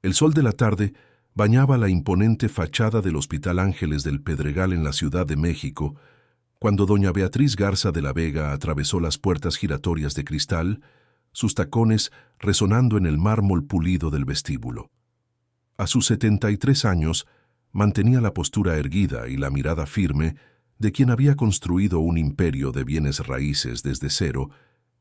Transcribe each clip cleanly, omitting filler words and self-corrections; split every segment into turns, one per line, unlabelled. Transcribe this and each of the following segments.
El sol de la tarde bañaba la imponente fachada del Hospital Ángeles del Pedregal en la Ciudad de México, cuando doña Beatriz Garza de la Vega atravesó las puertas giratorias de cristal, sus tacones resonando en el mármol pulido del vestíbulo. A sus 73 años, mantenía la postura erguida y la mirada firme de quien había construido un imperio de bienes raíces desde cero,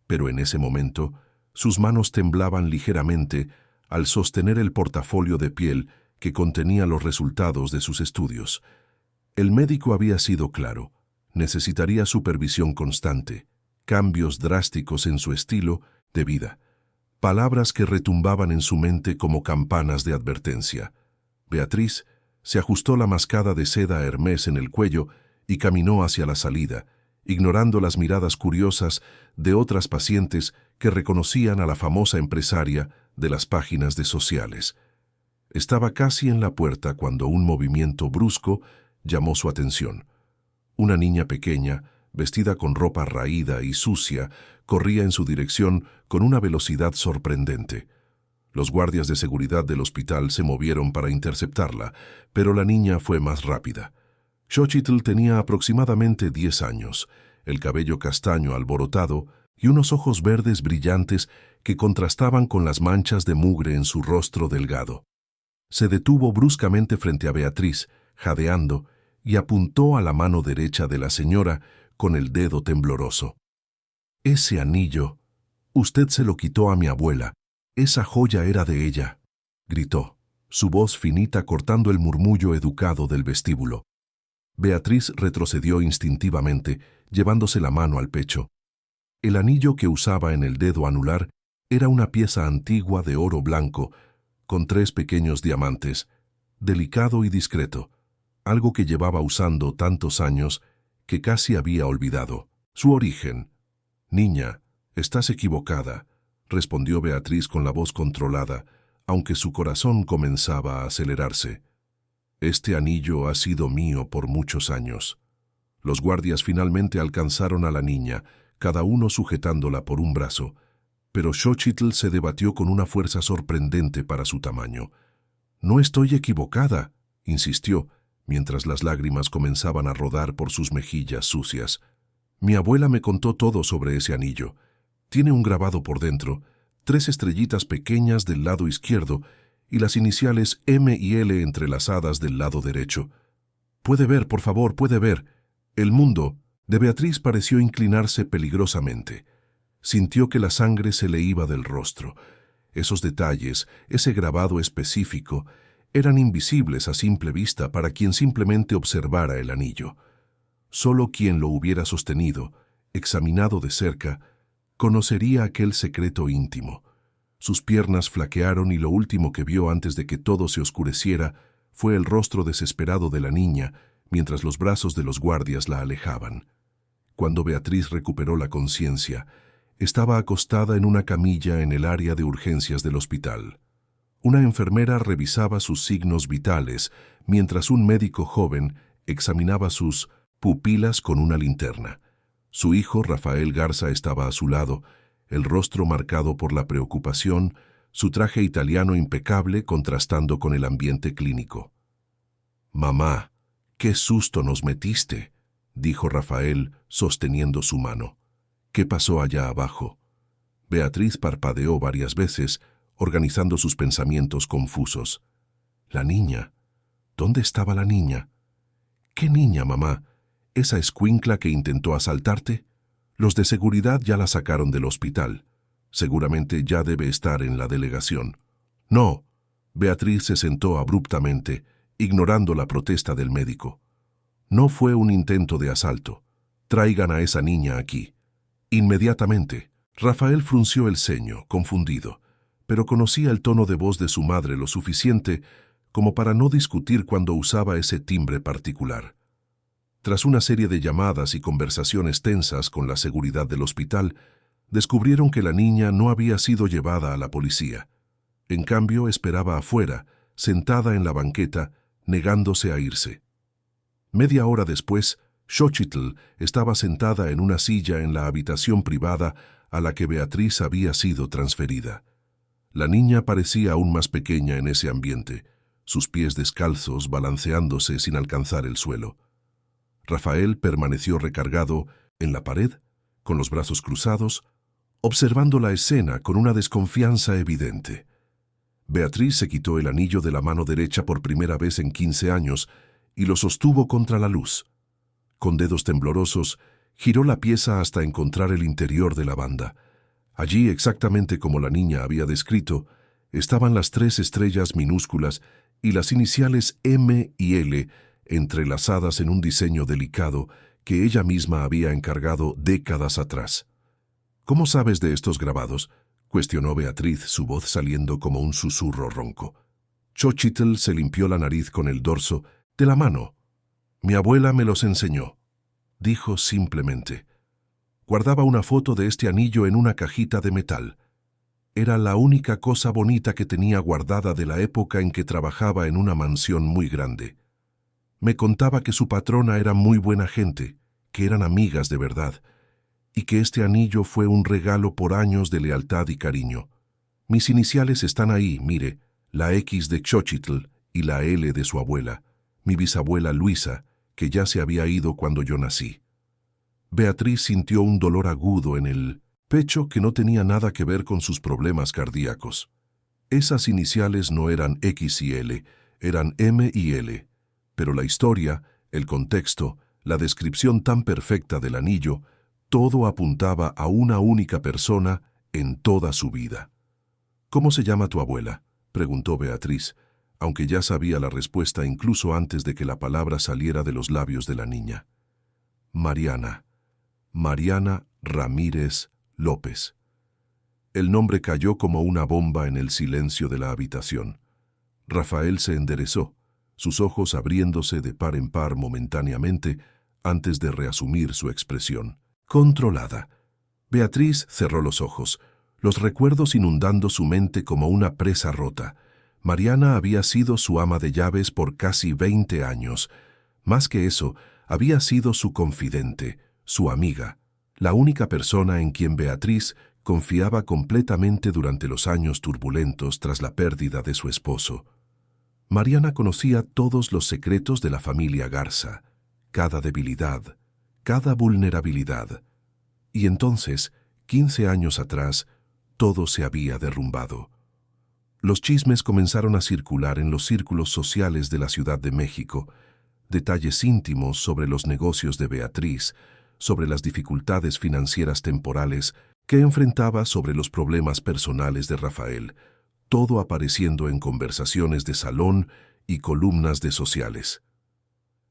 pero en ese momento sus manos temblaban ligeramente al sostener el portafolio de piel que contenía los resultados de sus estudios. El médico había sido claro: necesitaría supervisión constante, cambios drásticos en su estilo de vida. Palabras que retumbaban en su mente como campanas de advertencia. Beatriz se ajustó la mascada de seda Hermès en el cuello y caminó hacia la salida, ignorando las miradas curiosas de otras pacientes que reconocían a la famosa empresaria de las páginas de sociales. Estaba casi en la puerta cuando un movimiento brusco llamó su atención. Una niña pequeña, vestida con ropa raída y sucia, corría en su dirección con una velocidad sorprendente. Los guardias de seguridad del hospital se movieron para interceptarla, pero la niña fue más rápida. Xochitl tenía aproximadamente 10 años, el cabello castaño alborotado y unos ojos verdes brillantes que contrastaban con las manchas de mugre en su rostro delgado. Se detuvo bruscamente frente a Beatriz, jadeando, y apuntó a la mano derecha de la señora con el dedo tembloroso. «Ese anillo, usted se lo quitó a mi abuela. Esa joya era de ella», gritó, su voz finita cortando el murmullo educado del vestíbulo. Beatriz retrocedió instintivamente, llevándose la mano al pecho. El anillo que usaba en el dedo anular era una pieza antigua de oro blanco, con 3 pequeños diamantes, delicado y discreto, algo que llevaba usando tantos años que casi había olvidado. Su origen. «Niña, estás equivocada», respondió Beatriz con la voz controlada, aunque su corazón comenzaba a acelerarse. «Este anillo ha sido mío por muchos años». Los guardias finalmente alcanzaron a la niña, cada uno sujetándola por un brazo, pero Xochitl se debatió con una fuerza sorprendente para su tamaño. «No estoy equivocada», insistió, mientras las lágrimas comenzaban a rodar por sus mejillas sucias. «Mi abuela me contó todo sobre ese anillo. Tiene un grabado por dentro, 3 estrellitas pequeñas del lado izquierdo y las iniciales M y L entrelazadas del lado derecho. Puede ver, por favor, puede ver». El mundo de Beatriz pareció inclinarse peligrosamente. Sintió que la sangre se le iba del rostro. Esos detalles, ese grabado específico, eran invisibles a simple vista para quien simplemente observara el anillo. Solo quien lo hubiera sostenido, examinado de cerca, conocería aquel secreto íntimo. Sus piernas flaquearon y lo último que vio antes de que todo se oscureciera fue el rostro desesperado de la niña, mientras los brazos de los guardias la alejaban. Cuando Beatriz recuperó la conciencia, estaba acostada en una camilla en el área de urgencias del hospital. Una enfermera revisaba sus signos vitales, mientras un médico joven examinaba sus pupilas con una linterna. Su hijo, Rafael Garza, estaba a su lado, el rostro marcado por la preocupación, su traje italiano impecable contrastando con el ambiente clínico. «Mamá, qué susto nos metiste», dijo Rafael, sosteniendo su mano. «¿Qué pasó allá abajo?» Beatriz parpadeó varias veces, organizando sus pensamientos confusos. «La niña. ¿Dónde estaba la niña?» «¿Qué niña, mamá? ¿Esa escuincla que intentó asaltarte?» «Los de seguridad ya la sacaron del hospital. Seguramente ya debe estar en la delegación». «No». Beatriz se sentó abruptamente, ignorando la protesta del médico. «No fue un intento de asalto. Traigan a esa niña aquí. Inmediatamente». Rafael frunció el ceño, confundido, pero conocía el tono de voz de su madre lo suficiente como para no discutir cuando usaba ese timbre particular. Tras una serie de llamadas y conversaciones tensas con la seguridad del hospital, descubrieron que la niña no había sido llevada a la policía. En cambio, esperaba afuera, sentada en la banqueta, negándose a irse. Media hora después, Xochitl estaba sentada en una silla en la habitación privada a la que Beatriz había sido transferida. La niña parecía aún más pequeña en ese ambiente, sus pies descalzos balanceándose sin alcanzar el suelo. Rafael permaneció recargado en la pared, con los brazos cruzados, observando la escena con una desconfianza evidente. Beatriz se quitó el anillo de la mano derecha por primera vez en 15 años y lo sostuvo contra la luz. Con dedos temblorosos, giró la pieza hasta encontrar el interior de la banda. Allí, exactamente como la niña había descrito, estaban las 3 estrellas minúsculas y las iniciales M y L entrelazadas en un diseño delicado que ella misma había encargado décadas atrás. ¿Cómo sabes de estos grabados?, cuestionó Beatriz, su voz saliendo como un susurro ronco. Xochitl se limpió la nariz con el dorso de la mano. Mi abuela me los enseñó, dijo simplemente. Guardaba una foto de este anillo en una cajita de metal. Era la única cosa bonita que tenía guardada de la época en que trabajaba en una mansión muy grande. Me contaba que su patrona era muy buena gente, que eran amigas de verdad, y que este anillo fue un regalo por años de lealtad y cariño. Mis iniciales están ahí, mire, la X de Xochitl y la L de su abuela, mi bisabuela Luisa, que ya se había ido cuando yo nací. Beatriz sintió un dolor agudo en el pecho que no tenía nada que ver con sus problemas cardíacos. Esas iniciales no eran X y L, eran M y L, pero la historia, el contexto, la descripción tan perfecta del anillo, todo apuntaba a una única persona en toda su vida. ¿Cómo se llama tu abuela?, preguntó Beatriz, aunque ya sabía la respuesta incluso antes de que la palabra saliera de los labios de la niña. Mariana. Mariana Ramírez López. El nombre cayó como una bomba en el silencio de la habitación. Rafael se enderezó, sus ojos abriéndose de par en par momentáneamente antes de reasumir su expresión controlada. Beatriz cerró los ojos, los recuerdos inundando su mente como una presa rota. Mariana había sido su ama de llaves por casi 20 años. Más que eso, había sido su confidente, su amiga, la única persona en quien Beatriz confiaba completamente durante los años turbulentos tras la pérdida de su esposo. Mariana conocía todos los secretos de la familia Garza, cada debilidad, cada vulnerabilidad. Y entonces, 15 años atrás, todo se había derrumbado. Los chismes comenzaron a circular en los círculos sociales de la Ciudad de México, detalles íntimos sobre los negocios de Beatriz, sobre las dificultades financieras temporales que enfrentaba, sobre los problemas personales de Rafael, todo apareciendo en conversaciones de salón y columnas de sociales.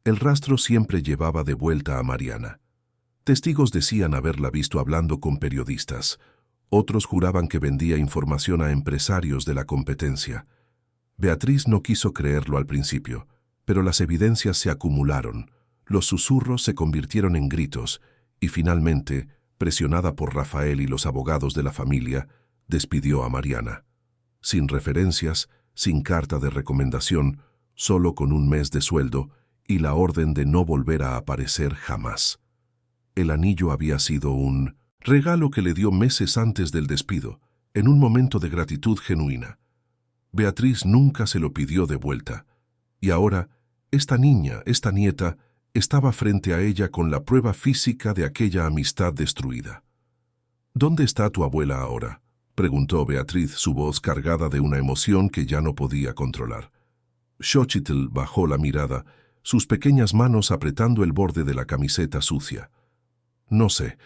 El rastro siempre llevaba de vuelta a Mariana. Testigos decían haberla visto hablando con periodistas. Otros juraban que vendía información a empresarios de la competencia. Beatriz no quiso creerlo al principio, pero las evidencias se acumularon, los susurros se convirtieron en gritos, y finalmente, presionada por Rafael y los abogados de la familia, despidió a Mariana. Sin referencias, sin carta de recomendación, solo con un mes de sueldo y la orden de no volver a aparecer jamás. El anillo había sido un regalo que le dio meses antes del despido, en un momento de gratitud genuina. Beatriz nunca se lo pidió de vuelta, y ahora, esta niña, esta nieta, estaba frente a ella con la prueba física de aquella amistad destruida. ¿Dónde está tu abuela ahora?, preguntó Beatriz, su voz cargada de una emoción que ya no podía controlar. Xochitl bajó la mirada, sus pequeñas manos apretando el borde de la camiseta sucia. No sé,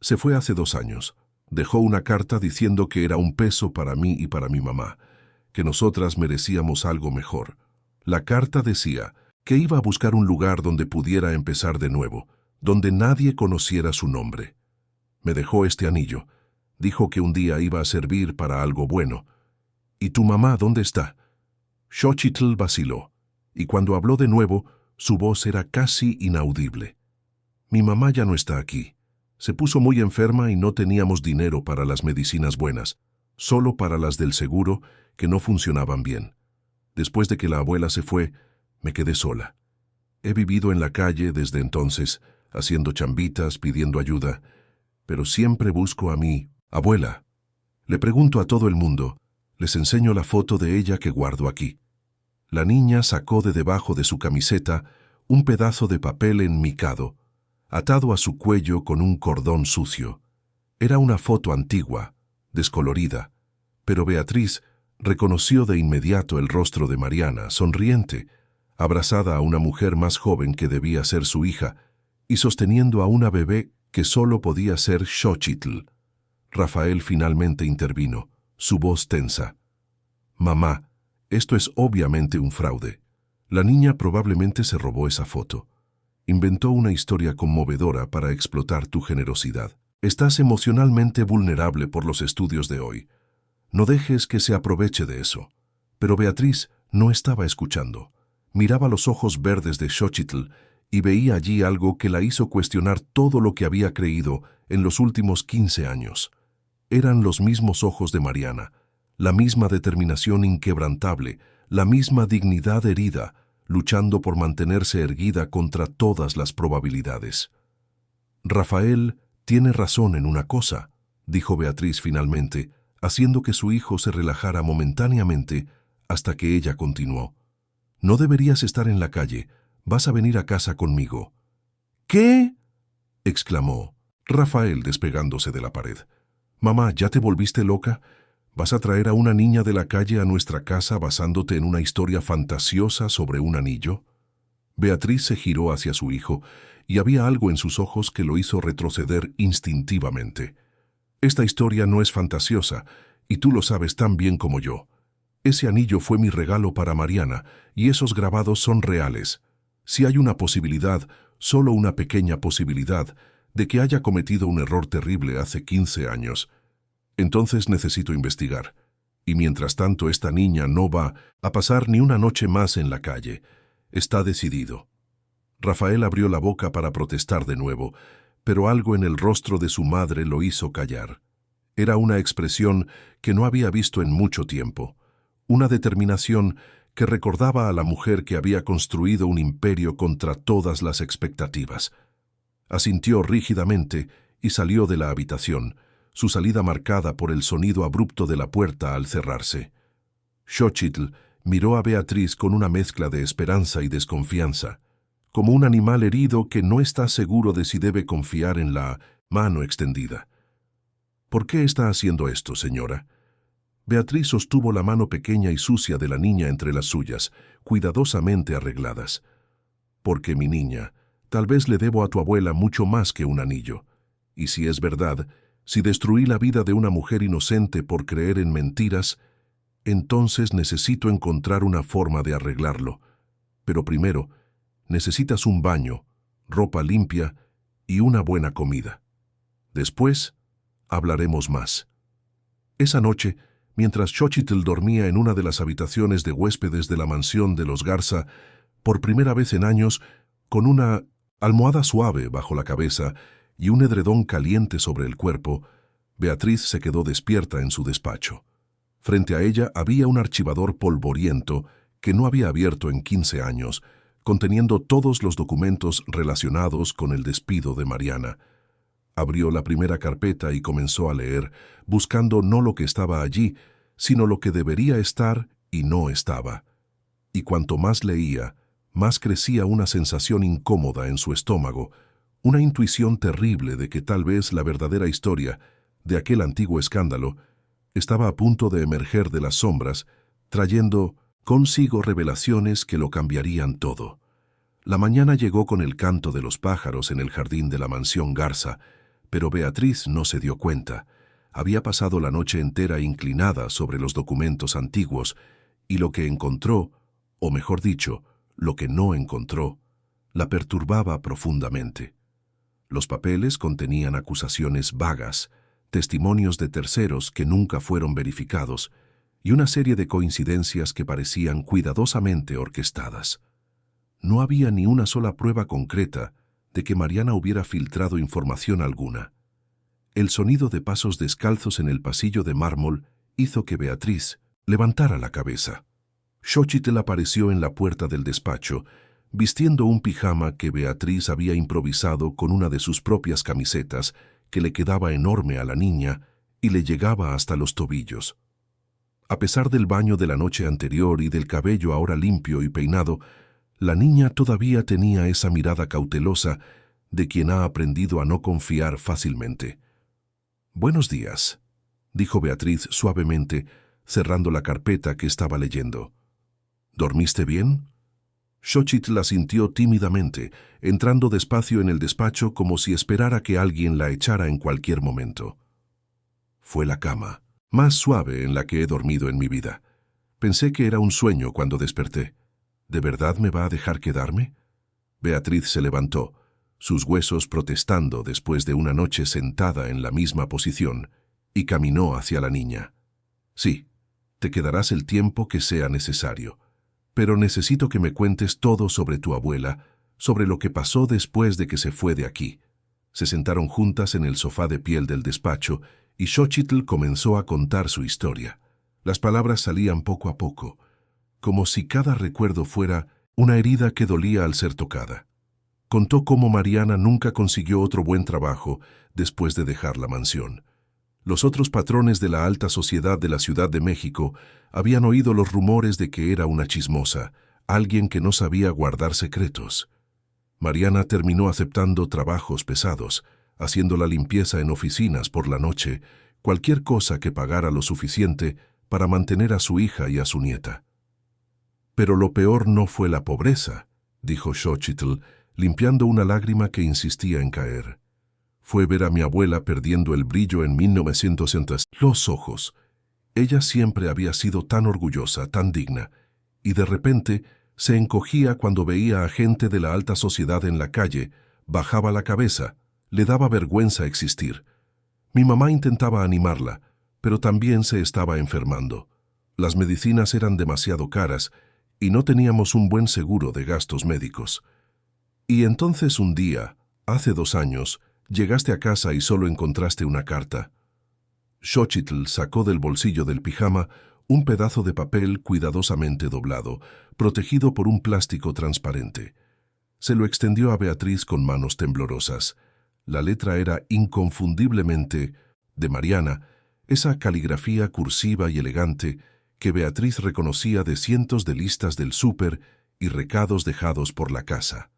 se fue hace 2 años. Dejó una carta diciendo que era un peso para mí y para mi mamá, que nosotras merecíamos algo mejor. La carta decía que iba a buscar un lugar donde pudiera empezar de nuevo, donde nadie conociera su nombre. Me dejó este anillo. Dijo que un día iba a servir para algo bueno. ¿Y tu mamá dónde está? Xochitl vaciló, y cuando habló de nuevo, su voz era casi inaudible. Mi mamá ya no está aquí. Se puso muy enferma y no teníamos dinero para las medicinas buenas, solo para las del seguro que no funcionaban bien. Después de que la abuela se fue, me quedé sola. He vivido en la calle desde entonces, haciendo chambitas, pidiendo ayuda, pero siempre busco a mi abuela. Le pregunto a todo el mundo, Les enseño la foto de ella que guardo aquí. La niña sacó de debajo de su camiseta un pedazo de papel enmicado, atado a su cuello con un cordón sucio. Era una foto antigua, descolorida, pero Beatriz reconoció de inmediato el rostro de Mariana, sonriente, abrazada a una mujer más joven que debía ser su hija, y sosteniendo a una bebé que solo podía ser Xochitl. Rafael finalmente intervino, su voz tensa. «Mamá, esto es obviamente un fraude. La niña probablemente se robó esa foto. Inventó una historia conmovedora para explotar tu generosidad. Estás emocionalmente vulnerable por los estudios de hoy. No dejes que se aproveche de eso». Pero Beatriz no estaba escuchando. Miraba los ojos verdes de Xochitl y veía allí algo que la hizo cuestionar todo lo que había creído en los últimos 15 años. Eran los mismos ojos de Mariana, la misma determinación inquebrantable, la misma dignidad herida, luchando por mantenerse erguida contra todas las probabilidades. «Rafael tiene razón en una cosa», dijo Beatriz finalmente, haciendo que su hijo se relajara momentáneamente hasta que ella continuó. «No deberías estar en la calle. Vas a venir a casa conmigo». «¿Qué?», exclamó Rafael despegándose de la pared. «Mamá, ¿ya te volviste loca? ¿Vas a traer a una niña de la calle a nuestra casa basándote en una historia fantasiosa sobre un anillo?» Beatriz se giró hacia su hijo y había algo en sus ojos que lo hizo retroceder instintivamente. «Esta historia no es fantasiosa, y tú lo sabes tan bien como yo. Ese anillo fue mi regalo para Mariana, y esos grabados son reales. Si hay una posibilidad, solo una pequeña posibilidad, de que haya cometido un error terrible hace 15 años, entonces necesito investigar. Y mientras tanto esta niña no va a pasar ni una noche más en la calle. Está decidido». Rafael abrió la boca para protestar de nuevo, pero algo en el rostro de su madre lo hizo callar. Era una expresión que no había visto en mucho tiempo, una determinación que recordaba a la mujer que había construido un imperio contra todas las expectativas. Asintió rígidamente y salió de la habitación, su salida marcada por el sonido abrupto de la puerta al cerrarse. Xochitl miró a Beatriz con una mezcla de esperanza y desconfianza, como un animal herido que no está seguro de si debe confiar en la mano extendida. «¿Por qué está haciendo esto, señora?» Beatriz sostuvo la mano pequeña y sucia de la niña entre las suyas, cuidadosamente arregladas. «Porque, mi niña, tal vez le debo a tu abuela mucho más que un anillo. Y si es verdad, si destruí la vida de una mujer inocente por creer en mentiras, entonces necesito encontrar una forma de arreglarlo. Pero primero, necesitas un baño, ropa limpia y una buena comida. Después, hablaremos más». Esa noche, mientras Xochitl dormía en una de las habitaciones de huéspedes de la mansión de los Garza, por primera vez en años, con una almohada suave bajo la cabeza y un edredón caliente sobre el cuerpo, Beatriz se quedó despierta en su despacho. Frente a ella había un archivador polvoriento que no había abierto en 15 años, conteniendo todos los documentos relacionados con el despido de Mariana. Abrió la primera carpeta y comenzó a leer, buscando no lo que estaba allí, sino lo que debería estar y no estaba. Y cuanto más leía, más crecía una sensación incómoda en su estómago, una intuición terrible de que tal vez la verdadera historia de aquel antiguo escándalo estaba a punto de emerger de las sombras, trayendo consigo revelaciones que lo cambiarían todo. La mañana llegó con el canto de los pájaros en el jardín de la mansión Garza, pero Beatriz no se dio cuenta. Había pasado la noche entera inclinada sobre los documentos antiguos, y lo que encontró, o mejor dicho, lo que no encontró, la perturbaba profundamente. Los papeles contenían acusaciones vagas, testimonios de terceros que nunca fueron verificados, y una serie de coincidencias que parecían cuidadosamente orquestadas. No había ni una sola prueba concreta de que Mariana hubiera filtrado información alguna. El sonido de pasos descalzos en el pasillo de mármol hizo que Beatriz levantara la cabeza. Xochitl apareció en la puerta del despacho, vistiendo un pijama que Beatriz había improvisado con una de sus propias camisetas, que le quedaba enorme a la niña y le llegaba hasta los tobillos. A pesar del baño de la noche anterior y del cabello ahora limpio y peinado, la niña todavía tenía esa mirada cautelosa de quien ha aprendido a no confiar fácilmente. «Buenos días», dijo Beatriz suavemente, cerrando la carpeta que estaba leyendo. «¿Dormiste bien?» Xochitl asintió tímidamente, entrando despacio en el despacho como si esperara que alguien la echara en cualquier momento. Fue la cama, más suave en la que he dormido en mi vida. Pensé que era un sueño cuando desperté. ¿De verdad me va a dejar quedarme? Beatriz se levantó, sus huesos protestando después de una noche sentada en la misma posición, y caminó hacia la niña. Sí, te quedarás el tiempo que sea necesario. Pero necesito que me cuentes todo sobre tu abuela, sobre lo que pasó después de que se fue de aquí. Se sentaron juntas en el sofá de piel del despacho y Xochitl comenzó a contar su historia. Las palabras salían poco a poco, como si cada recuerdo fuera una herida que dolía al ser tocada. Contó cómo Mariana nunca consiguió otro buen trabajo después de dejar la mansión. Los otros patrones de la alta sociedad de la Ciudad de México habían oído los rumores de que era una chismosa, alguien que no sabía guardar secretos. Mariana terminó aceptando trabajos pesados, haciendo la limpieza en oficinas por la noche, cualquier cosa que pagara lo suficiente para mantener a su hija y a su nieta. Pero lo peor no fue la pobreza, dijo Xochitl, limpiando una lágrima que insistía en caer. Fue ver a mi abuela perdiendo el brillo en 1900. Los ojos. Ella siempre había sido tan orgullosa, tan digna, y de repente se encogía cuando veía a gente de la alta sociedad en la calle, bajaba la cabeza, le daba vergüenza existir. Mi mamá intentaba animarla, pero también se estaba enfermando. Las medicinas eran demasiado caras y no teníamos un buen seguro de gastos médicos. Y entonces un día, hace 2 años, llegaste a casa y solo encontraste una carta. Xochitl sacó del bolsillo del pijama un pedazo de papel cuidadosamente doblado, protegido por un plástico transparente. Se lo extendió a Beatriz con manos temblorosas. La letra era inconfundiblemente de Mariana, esa caligrafía cursiva y elegante que Beatriz reconocía de cientos de listas del súper y recados dejados por la casa.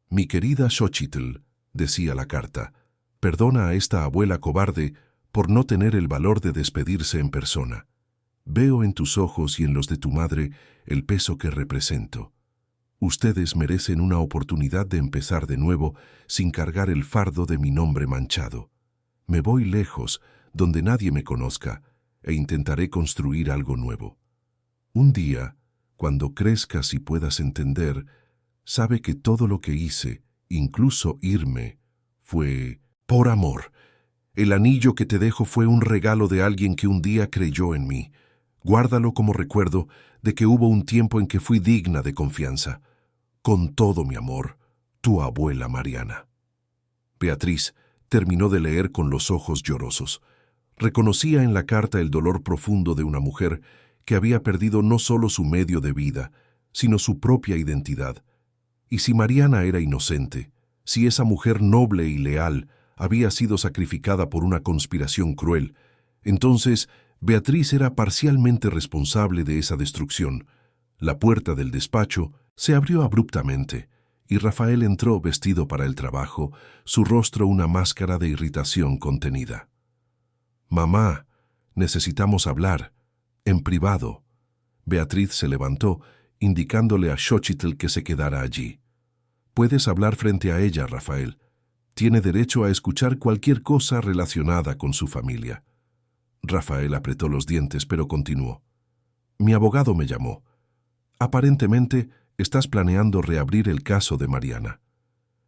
«Mi querida Xochitl», decía la carta, «perdona a esta abuela cobarde por no tener el valor de despedirse en persona. Veo en tus ojos y en los de tu madre el peso que represento. Ustedes merecen una oportunidad de empezar de nuevo sin cargar el fardo de mi nombre manchado. Me voy lejos, donde nadie me conozca, e intentaré construir algo nuevo. Un día, cuando crezcas y puedas entender, sabe que todo lo que hice, incluso irme, fue por amor. El anillo que te dejo fue un regalo de alguien que un día creyó en mí. Guárdalo como recuerdo de que hubo un tiempo en que fui digna de confianza. Con todo mi amor, tu abuela Mariana». Beatriz terminó de leer con los ojos llorosos. Reconocía en la carta el dolor profundo de una mujer que había perdido no solo su medio de vida, sino su propia identidad. Y si Mariana era inocente, si esa mujer noble y leal había sido sacrificada por una conspiración cruel, entonces Beatriz era parcialmente responsable de esa destrucción. La puerta del despacho se abrió abruptamente, y Rafael entró vestido para el trabajo, su rostro una máscara de irritación contenida. «Mamá, necesitamos hablar, en privado». Beatriz se levantó, indicándole a Xochitl que se quedara allí. «Puedes hablar frente a ella, Rafael. Tiene derecho a escuchar cualquier cosa relacionada con su familia». Rafael apretó los dientes, pero continuó. «Mi abogado me llamó. Aparentemente, estás planeando reabrir el caso de Mariana.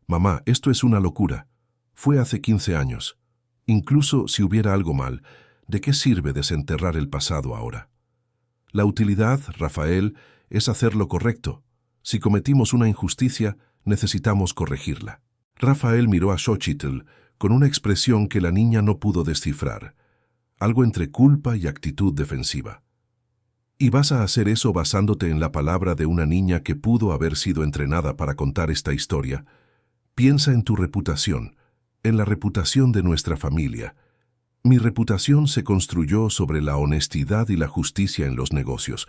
Mamá, esto es una locura. Fue hace 15 años. Incluso si hubiera algo mal, ¿de qué sirve desenterrar el pasado ahora? La utilidad, Rafael, es hacer lo correcto. Si cometimos una injusticia, necesitamos corregirla». Rafael miró a Xochitl con una expresión que la niña no pudo descifrar, algo entre culpa y actitud defensiva. «¿Y vas a hacer eso basándote en la palabra de una niña que pudo haber sido entrenada para contar esta historia? Piensa en tu reputación, en la reputación de nuestra familia. Mi reputación se construyó sobre la honestidad y la justicia en los negocios,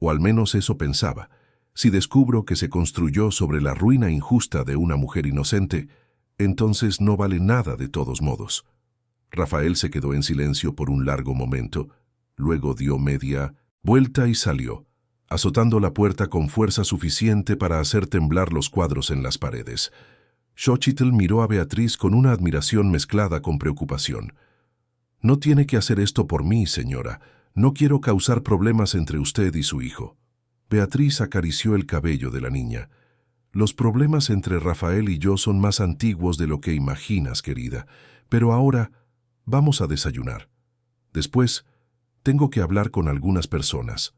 o al menos eso pensaba. Si descubro que se construyó sobre la ruina injusta de una mujer inocente, entonces no vale nada de todos modos. Rafael se quedó en silencio por un largo momento, luego dio media vuelta y salió, azotando la puerta con fuerza suficiente para hacer temblar los cuadros en las paredes. Xochitl miró a Beatriz con una admiración mezclada con preocupación. «No tiene que hacer esto por mí, señora. No quiero causar problemas entre usted y su hijo». Beatriz acarició el cabello de la niña. «Los problemas entre Rafael y yo son más antiguos de lo que imaginas, querida. Pero ahora vamos a desayunar. Después, tengo que hablar con algunas personas».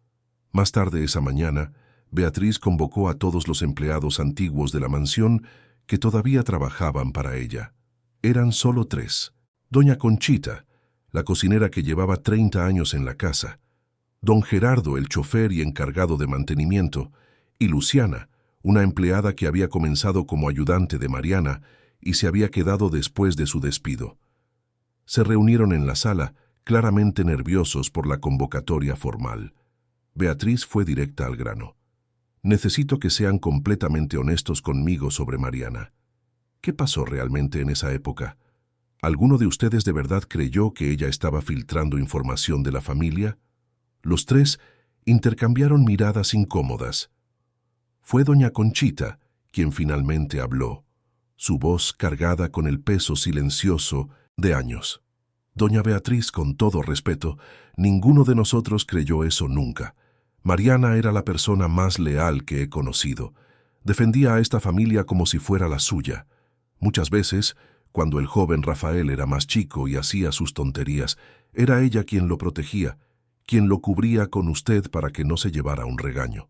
Más tarde esa mañana, Beatriz convocó a todos los empleados antiguos de la mansión que todavía trabajaban para ella. Eran solo 3. Doña Conchita, la cocinera que llevaba 30 años en la casa, don Gerardo, el chofer y encargado de mantenimiento, y Luciana, una empleada que había comenzado como ayudante de Mariana y se había quedado después de su despido. Se reunieron en la sala, claramente nerviosos por la convocatoria formal. Beatriz fue directa al grano. «Necesito que sean completamente honestos conmigo sobre Mariana. ¿Qué pasó realmente en esa época? ¿Alguno de ustedes de verdad creyó que ella estaba filtrando información de la familia?» Los 3 intercambiaron miradas incómodas. Fue doña Conchita quien finalmente habló, su voz cargada con el peso silencioso de años. «Doña Beatriz, con todo respeto, ninguno de nosotros creyó eso nunca. Mariana era la persona más leal que he conocido. Defendía a esta familia como si fuera la suya. Muchas veces, cuando el joven Rafael era más chico y hacía sus tonterías, era ella quien lo protegía, quien lo cubría con usted para que no se llevara un regaño».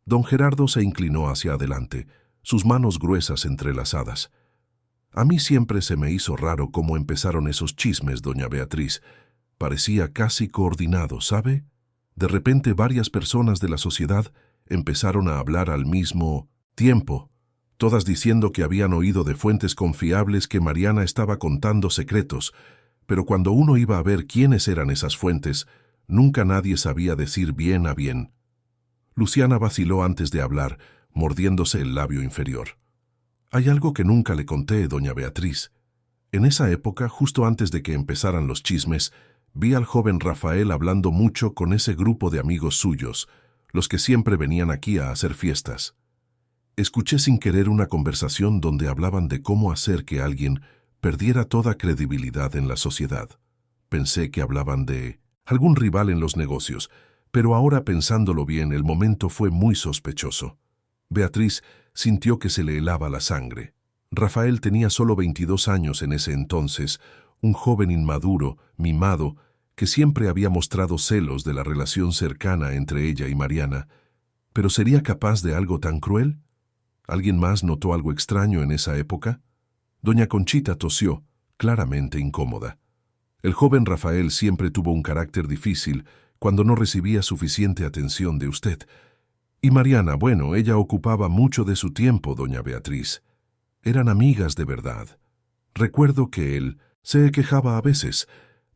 Don Gerardo se inclinó hacia adelante, sus manos gruesas entrelazadas. «A mí siempre se me hizo raro cómo empezaron esos chismes, doña Beatriz. Parecía casi coordinado, ¿sabe? De repente varias personas de la sociedad empezaron a hablar al mismo tiempo, todas diciendo que habían oído de fuentes confiables que Mariana estaba contando secretos, pero cuando uno iba a ver quiénes eran esas fuentes, nunca nadie sabía decir bien a bien». Luciana vaciló antes de hablar, mordiéndose el labio inferior. «Hay algo que nunca le conté, doña Beatriz. En esa época, justo antes de que empezaran los chismes, vi al joven Rafael hablando mucho con ese grupo de amigos suyos, los que siempre venían aquí a hacer fiestas. Escuché sin querer una conversación donde hablaban de cómo hacer que alguien perdiera toda credibilidad en la sociedad. Pensé que hablaban de algún rival en los negocios, pero ahora pensándolo bien, el momento fue muy sospechoso». Beatriz sintió que se le helaba la sangre. Rafael tenía solo 22 años en ese entonces, un joven inmaduro, mimado, que siempre había mostrado celos de la relación cercana entre ella y Mariana. ¿Pero sería capaz de algo tan cruel? ¿Alguien más notó algo extraño en esa época? Doña Conchita tosió, claramente incómoda. El joven Rafael siempre tuvo un carácter difícil cuando no recibía suficiente atención de usted. Y Mariana, bueno, ella ocupaba mucho de su tiempo, doña Beatriz. Eran amigas de verdad. Recuerdo que él se quejaba a veces.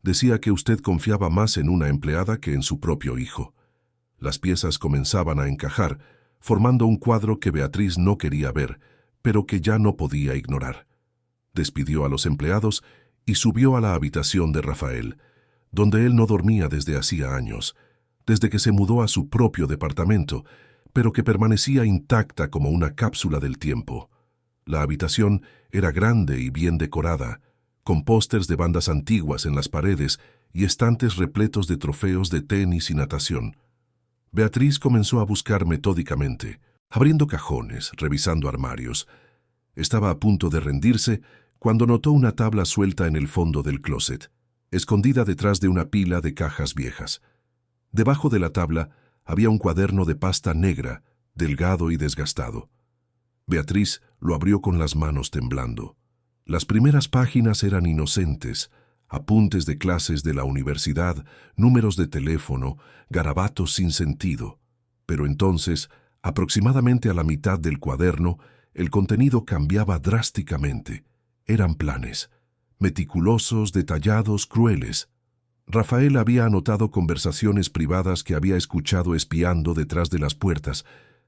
Decía que usted confiaba más en una empleada que en su propio hijo. Las piezas comenzaban a encajar, formando un cuadro que Beatriz no quería ver, pero que ya no podía ignorar. Despidió a los empleados y subió a la habitación de Rafael, donde él no dormía desde hacía años, desde que se mudó a su propio departamento, pero que permanecía intacta como una cápsula del tiempo. La habitación era grande y bien decorada, con pósters de bandas antiguas en las paredes y estantes repletos de trofeos de tenis y natación. Beatriz comenzó a buscar metódicamente, abriendo cajones, revisando armarios. Estaba a punto de rendirse cuando notó una tabla suelta en el fondo del closet, escondida detrás de una pila de cajas viejas. Debajo de la tabla había un cuaderno de pasta negra, delgado y desgastado. Beatriz lo abrió con las manos temblando. Las primeras páginas eran inocentes, apuntes de clases de la universidad, números de teléfono, garabatos sin sentido. Pero entonces, aproximadamente a la mitad del cuaderno, el contenido cambiaba drásticamente. Eran planes meticulosos, detallados, crueles. Rafael había anotado conversaciones privadas que había escuchado espiando detrás de las puertas,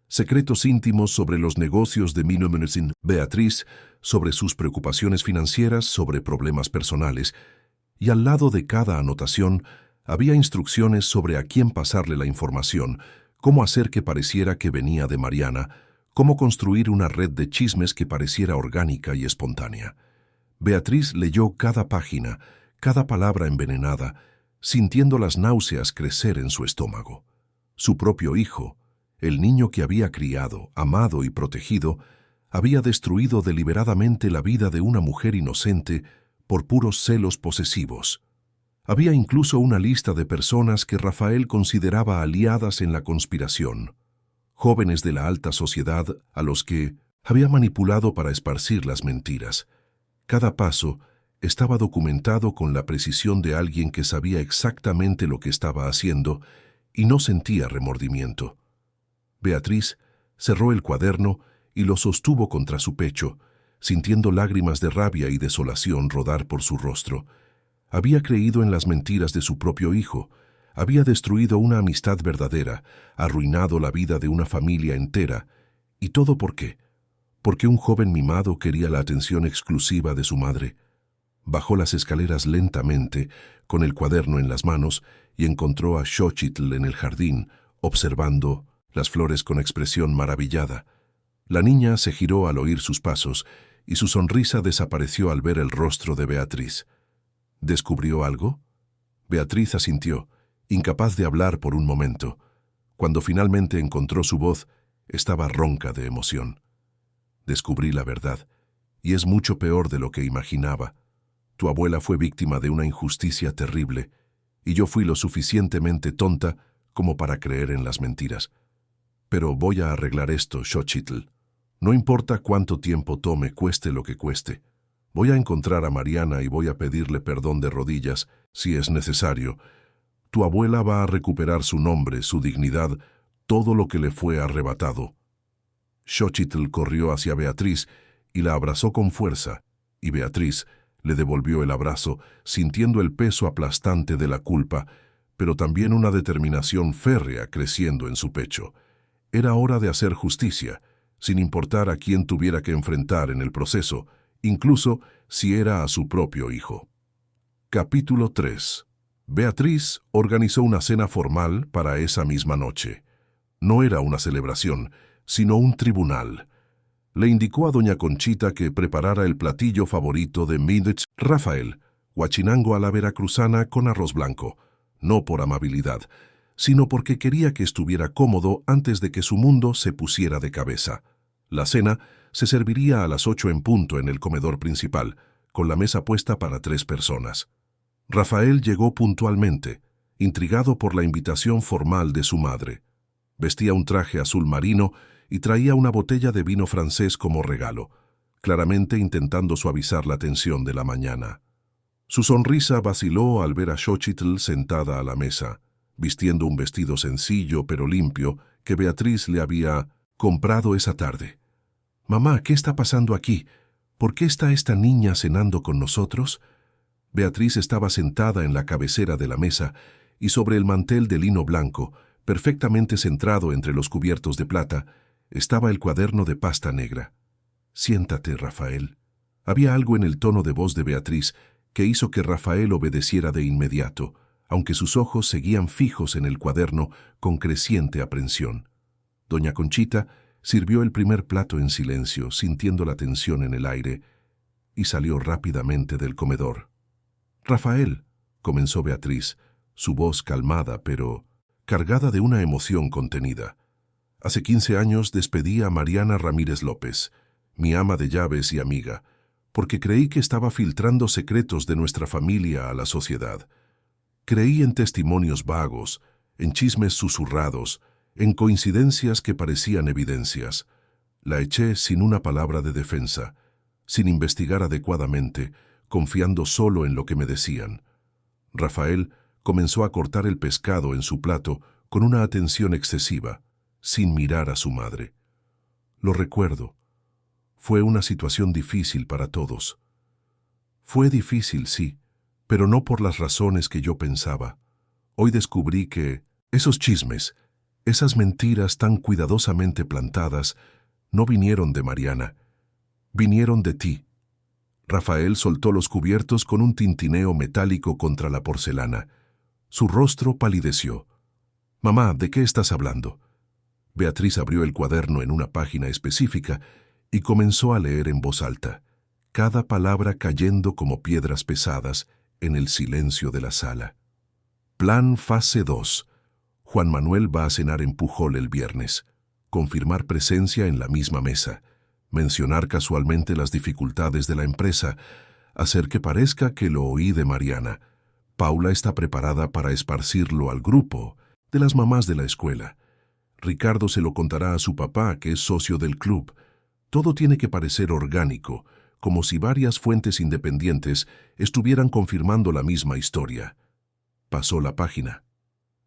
secretos íntimos sobre los negocios de Minomenesin Beatriz, sobre sus preocupaciones financieras, sobre problemas personales, y al lado de cada anotación había instrucciones sobre a quién pasarle la información, cómo hacer que pareciera que venía de Mariana, cómo construir una red de chismes que pareciera orgánica y espontánea. Beatriz leyó cada página, cada palabra envenenada, sintiendo las náuseas crecer en su estómago. Su propio hijo, el niño que había criado, amado y protegido, había destruido deliberadamente la vida de una mujer inocente por puros celos posesivos. Había incluso una lista de personas que Rafael consideraba aliadas en la conspiración, jóvenes de la alta sociedad a los que había manipulado para esparcir las mentiras. Cada paso estaba documentado con la precisión de alguien que sabía exactamente lo que estaba haciendo y no sentía remordimiento. Beatriz cerró el cuaderno y lo sostuvo contra su pecho, sintiendo lágrimas de rabia y desolación rodar por su rostro. Había creído en las mentiras de su propio hijo, había destruido una amistad verdadera, arruinado la vida de una familia entera. ¿Y todo por qué? Porque un joven mimado quería la atención exclusiva de su madre. Bajó las escaleras lentamente, con el cuaderno en las manos, y encontró a Xochitl en el jardín, observando las flores con expresión maravillada. La niña se giró al oír sus pasos, y su sonrisa desapareció al ver el rostro de Beatriz. ¿Descubrió algo? Beatriz asintió, incapaz de hablar por un momento. Cuando finalmente encontró su voz, estaba ronca de emoción. Descubrí la verdad, y es mucho peor de lo que imaginaba. Tu abuela fue víctima de una injusticia terrible, y yo fui lo suficientemente tonta como para creer en las mentiras. Pero voy a arreglar esto, Xochitl. No importa cuánto tiempo tome, cueste lo que cueste. Voy a encontrar a Mariana y voy a pedirle perdón de rodillas, si es necesario. Tu abuela va a recuperar su nombre, su dignidad, todo lo que le fue arrebatado. Xochitl corrió hacia Beatriz y la abrazó con fuerza, y Beatriz le devolvió el abrazo, sintiendo el peso aplastante de la culpa, pero también una determinación férrea creciendo en su pecho. Era hora de hacer justicia, sin importar a quién tuviera que enfrentar en el proceso, incluso si era a su propio hijo. Capítulo 3. Beatriz organizó una cena formal para esa misma noche. No era una celebración, sino un tribunal. Le indicó a doña Conchita que preparara el platillo favorito de Míndez Rafael, huachinango a la veracruzana con arroz blanco, no por amabilidad, sino porque quería que estuviera cómodo antes de que su mundo se pusiera de cabeza. La cena se serviría a las 8 en punto en el comedor principal, con la mesa puesta para 3 personas. Rafael llegó puntualmente, intrigado por la invitación formal de su madre. Vestía un traje azul marino y traía una botella de vino francés como regalo, claramente intentando suavizar la tensión de la mañana. Su sonrisa vaciló al ver a Xochitl sentada a la mesa, vistiendo un vestido sencillo pero limpio que Beatriz le había comprado esa tarde. «Mamá, ¿qué está pasando aquí? ¿Por qué está esta niña cenando con nosotros?» Beatriz estaba sentada en la cabecera de la mesa y sobre el mantel de lino blanco, perfectamente centrado entre los cubiertos de plata, estaba el cuaderno de pasta negra. «Siéntate, Rafael». Había algo en el tono de voz de Beatriz que hizo que Rafael obedeciera de inmediato, aunque sus ojos seguían fijos en el cuaderno con creciente aprensión. Doña Conchita sirvió el primer plato en silencio, sintiendo la tensión en el aire, y salió rápidamente del comedor. «Rafael», comenzó Beatriz, su voz calmada pero cargada de una emoción contenida. «Hace 15 años despedí a Mariana Ramírez López, mi ama de llaves y amiga, porque creí que estaba filtrando secretos de nuestra familia a la sociedad. Creí en testimonios vagos, en chismes susurrados, en coincidencias que parecían evidencias. La eché sin una palabra de defensa, sin investigar adecuadamente, confiando solo en lo que me decían». Rafael comenzó a cortar el pescado en su plato con una atención excesiva, sin mirar a su madre. «Lo recuerdo. Fue una situación difícil para todos. Fue difícil, sí, pero no por las razones que yo pensaba. Hoy descubrí que esos chismes, esas mentiras tan cuidadosamente plantadas, no vinieron de Mariana, vinieron de ti. Rafael soltó los cubiertos con un tintineo metálico contra la porcelana. Su rostro palideció. «Mamá, ¿de qué estás hablando?» Beatriz abrió el cuaderno en una página específica y comenzó a leer en voz alta, cada palabra cayendo como piedras pesadas en el silencio de la sala. Plan fase 2. Juan Manuel va a cenar en Pujol el viernes. Confirmar presencia en la misma mesa. Mencionar casualmente las dificultades de la empresa. Hacer que parezca que lo oí de Mariana. Paula está preparada para esparcirlo al grupo de las mamás de la escuela. Ricardo se lo contará a su papá, que es socio del club. Todo tiene que parecer orgánico, como si varias fuentes independientes estuvieran confirmando la misma historia. Pasó la página.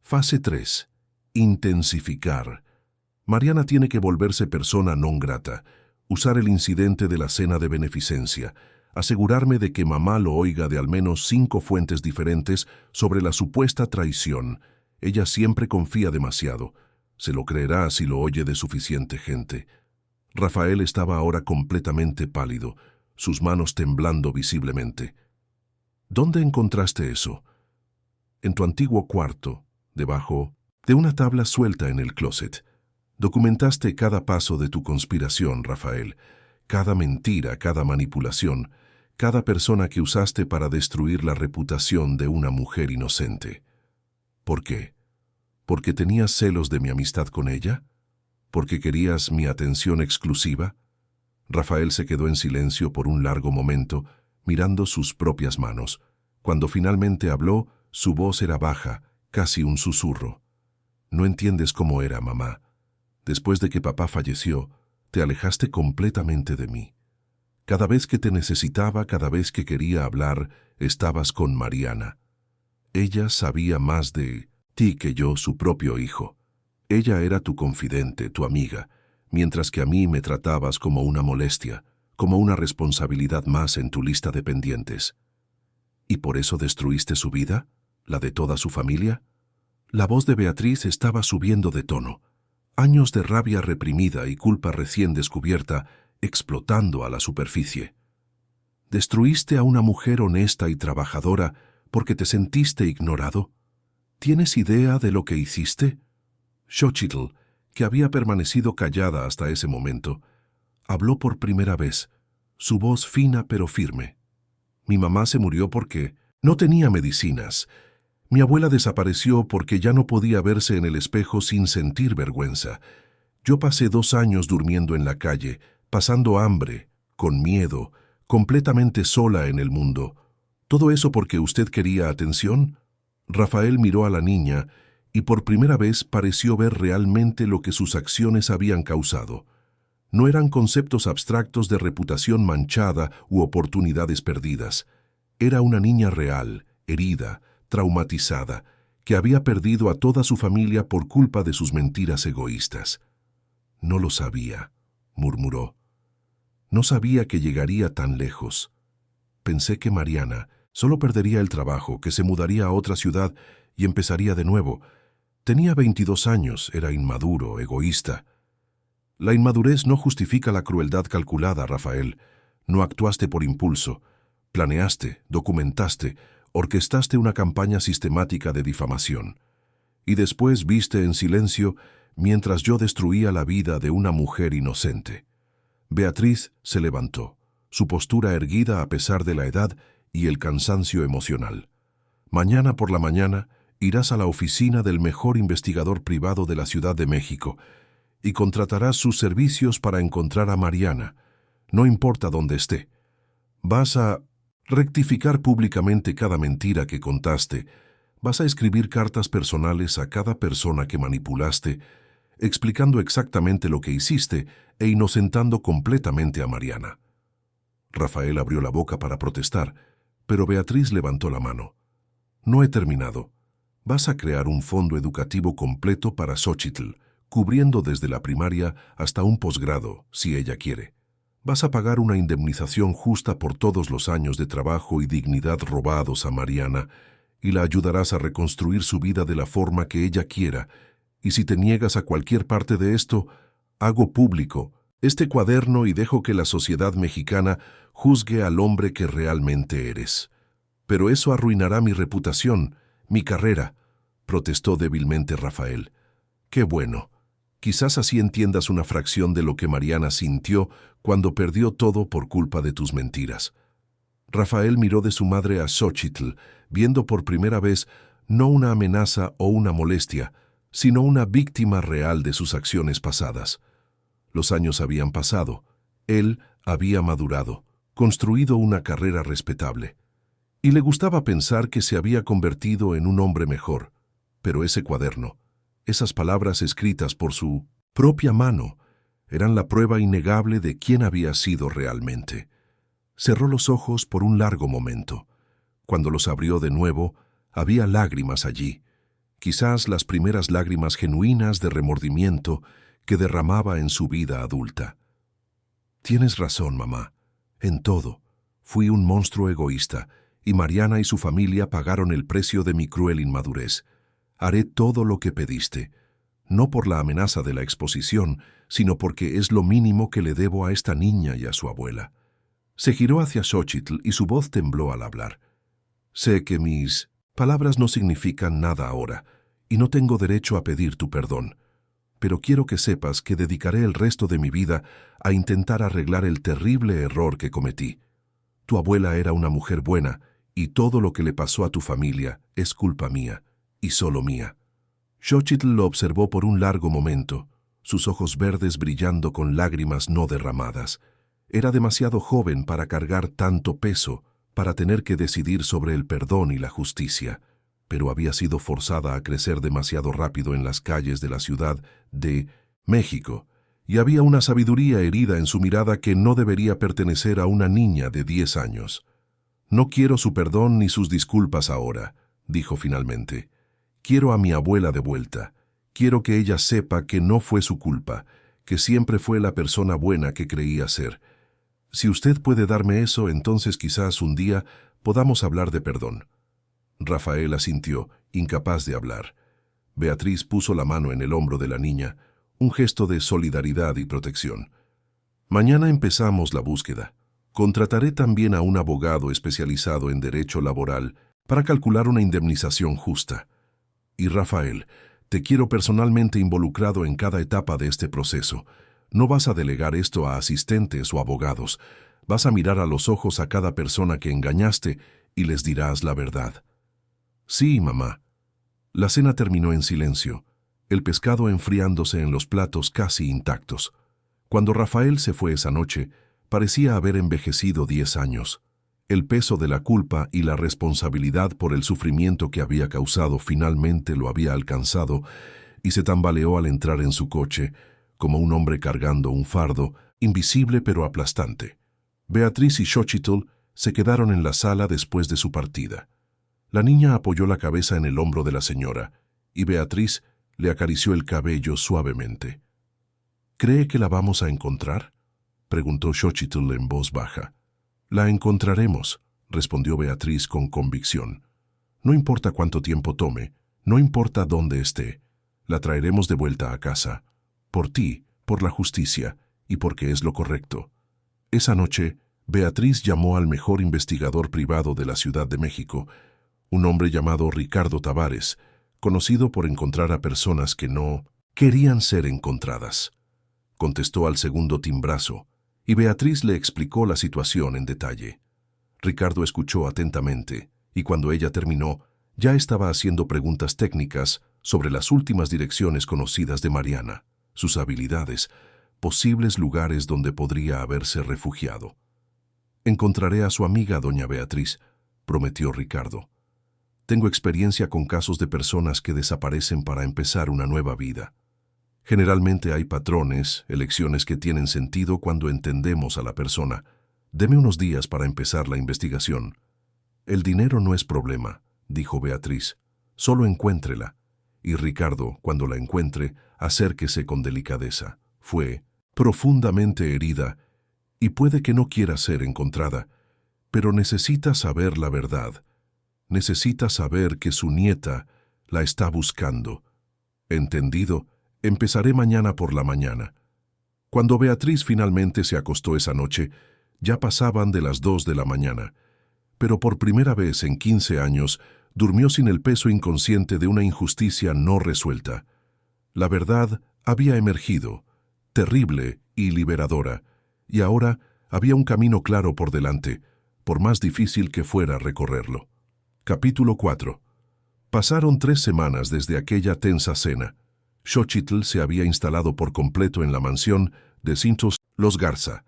Fase 3. Intensificar. Mariana tiene que volverse persona non grata, usar el incidente de la cena de beneficencia, asegurarme de que mamá lo oiga de al menos 5 fuentes diferentes sobre la supuesta traición. Ella siempre confía demasiado. Se lo creerá si lo oye de suficiente gente. Rafael estaba ahora completamente pálido, sus manos temblando visiblemente. ¿Dónde encontraste eso? En tu antiguo cuarto, debajo de una tabla suelta en el closet. Documentaste cada paso de tu conspiración, Rafael, cada mentira, cada manipulación, cada persona que usaste para destruir la reputación de una mujer inocente. ¿Por qué? ¿Porque tenías celos de mi amistad con ella? ¿Porque querías mi atención exclusiva? Rafael se quedó en silencio por un largo momento, mirando sus propias manos. Cuando finalmente habló, su voz era baja, casi un susurro. No entiendes cómo era, mamá. Después de que papá falleció, te alejaste completamente de mí. Cada vez que te necesitaba, cada vez que quería hablar, estabas con Mariana. Ella sabía más de ti que yo, su propio hijo. Ella era tu confidente, tu amiga, mientras que a mí me tratabas como una molestia, como una responsabilidad más en tu lista de pendientes. ¿Y por eso destruiste su vida? ¿La de toda su familia? La voz de Beatriz estaba subiendo de tono. Años de rabia reprimida y culpa recién descubierta, explotando a la superficie. ¿Destruiste a una mujer honesta y trabajadora porque te sentiste ignorado? ¿Tienes idea de lo que hiciste? Xochitl, que había permanecido callada hasta ese momento, habló por primera vez, su voz fina pero firme. Mi mamá se murió porque no tenía medicinas. Mi abuela desapareció porque ya no podía verse en el espejo sin sentir vergüenza. Yo pasé 2 años durmiendo en la calle, pasando hambre, con miedo, completamente sola en el mundo. ¿Todo eso porque usted quería atención? Rafael miró a la niña y por primera vez pareció ver realmente lo que sus acciones habían causado. No eran conceptos abstractos de reputación manchada u oportunidades perdidas. Era una niña real, herida, traumatizada, que había perdido a toda su familia por culpa de sus mentiras egoístas. No lo sabía, murmuró. No sabía que llegaría tan lejos. Pensé que Mariana solo perdería el trabajo, que se mudaría a otra ciudad y empezaría de nuevo. Tenía 22 años, era inmaduro, egoísta. La inmadurez no justifica la crueldad calculada, Rafael. No actuaste por impulso. Planeaste, documentaste, orquestaste una campaña sistemática de difamación. Y después viste en silencio mientras yo destruía la vida de una mujer inocente. Beatriz se levantó, su postura erguida a pesar de la edad y el cansancio emocional. Mañana por la mañana irás a la oficina del mejor investigador privado de la Ciudad de México y contratarás sus servicios para encontrar a Mariana, no importa dónde esté. Vas a rectificar públicamente cada mentira que contaste, vas a escribir cartas personales a cada persona que manipulaste, explicando exactamente lo que hiciste e inocentando completamente a Mariana. Rafael abrió la boca para protestar, pero Beatriz levantó la mano. No he terminado. Vas a crear un fondo educativo completo para Xochitl, cubriendo desde la primaria hasta un posgrado, si ella quiere. Vas a pagar una indemnización justa por todos los años de trabajo y dignidad robados a Mariana y la ayudarás a reconstruir su vida de la forma que ella quiera. Y si te niegas a cualquier parte de esto, hago público este cuaderno y dejo que la sociedad mexicana juzgue al hombre que realmente eres. Pero eso arruinará mi reputación, mi carrera, protestó débilmente Rafael. Qué bueno. Quizás así entiendas una fracción de lo que Mariana sintió cuando perdió todo por culpa de tus mentiras. Rafael miró de su madre a Xóchitl, viendo por primera vez no una amenaza o una molestia, sino una víctima real de sus acciones pasadas. Los años habían pasado, él había madurado, construido una carrera respetable, y le gustaba pensar que se había convertido en un hombre mejor, pero ese cuaderno, esas palabras escritas por su propia mano, eran la prueba innegable de quién había sido realmente. Cerró los ojos por un largo momento. Cuando los abrió de nuevo, había lágrimas allí, quizás las primeras lágrimas genuinas de remordimiento que derramaba en su vida adulta. Tienes razón, mamá, en todo. Fui un monstruo egoísta, y Mariana y su familia pagaron el precio de mi cruel inmadurez. Haré todo lo que pediste, no por la amenaza de la exposición, sino porque es lo mínimo que le debo a esta niña y a su abuela. Se giró hacia Xóchitl y su voz tembló al hablar. Sé que mis palabras no significan nada ahora, y no tengo derecho a pedir tu perdón, pero quiero que sepas que dedicaré el resto de mi vida a intentar arreglar el terrible error que cometí. Tu abuela era una mujer buena, y todo lo que le pasó a tu familia es culpa mía, y solo mía. Xóchitl lo observó por un largo momento, sus ojos verdes brillando con lágrimas no derramadas. Era demasiado joven para cargar tanto peso, para tener que decidir sobre el perdón y la justicia, pero había sido forzada a crecer demasiado rápido en las calles de la ciudad de México, y había una sabiduría herida en su mirada que no debería pertenecer a una niña de 10 años. No quiero su perdón ni sus disculpas ahora, dijo finalmente. Quiero a mi abuela de vuelta. Quiero que ella sepa que no fue su culpa, que siempre fue la persona buena que creía ser. Si usted puede darme eso, entonces quizás un día podamos hablar de perdón. Rafael asintió, incapaz de hablar. Beatriz puso la mano en el hombro de la niña, un gesto de solidaridad y protección. Mañana empezamos la búsqueda. Contrataré también a un abogado especializado en derecho laboral para calcular una indemnización justa. Y Rafael, te quiero personalmente involucrado en cada etapa de este proceso. No vas a delegar esto a asistentes o abogados. Vas a mirar a los ojos a cada persona que engañaste y les dirás la verdad. Sí, mamá. La cena terminó en silencio, el pescado enfriándose en los platos casi intactos. Cuando Rafael se fue esa noche, parecía haber envejecido 10 años. El peso de la culpa y la responsabilidad por el sufrimiento que había causado finalmente lo había alcanzado y se tambaleó al entrar en su coche, como un hombre cargando un fardo, invisible pero aplastante. Beatriz y Xóchitl se quedaron en la sala después de su partida. La niña apoyó la cabeza en el hombro de la señora, y Beatriz le acarició el cabello suavemente. ¿Cree que la vamos a encontrar?, preguntó Xóchitl en voz baja. La encontraremos, respondió Beatriz con convicción. No importa cuánto tiempo tome, no importa dónde esté, la traeremos de vuelta a casa. Por ti, por la justicia y porque es lo correcto. Esa noche, Beatriz llamó al mejor investigador privado de la Ciudad de México, un hombre llamado Ricardo Tavares, conocido por encontrar a personas que no querían ser encontradas. Contestó al segundo timbrazo, y Beatriz le explicó la situación en detalle. Ricardo escuchó atentamente, y cuando ella terminó, ya estaba haciendo preguntas técnicas sobre las últimas direcciones conocidas de Mariana, sus habilidades, posibles lugares donde podría haberse refugiado. Encontraré a su amiga, doña Beatriz, prometió Ricardo. Tengo experiencia con casos de personas que desaparecen para empezar una nueva vida. Generalmente hay patrones, elecciones que tienen sentido cuando entendemos a la persona. Deme unos días para empezar la investigación. El dinero no es problema, dijo Beatriz. Solo encuéntrela. Y Ricardo, cuando la encuentre, acérquese con delicadeza. Fue profundamente herida y puede que no quiera ser encontrada, pero necesita saber la verdad. Necesita saber que su nieta la está buscando. Entendido, empezaré mañana por la mañana. Cuando Beatriz finalmente se acostó esa noche, ya pasaban de las 2 de la mañana, pero por primera vez en 15 años durmió sin el peso inconsciente de una injusticia no resuelta. La verdad había emergido, terrible y liberadora, y ahora había un camino claro por delante, por más difícil que fuera recorrerlo. Capítulo 4. Pasaron 3 semanas desde aquella tensa cena. Xochitl se había instalado por completo en la mansión de Cintos Los Garza,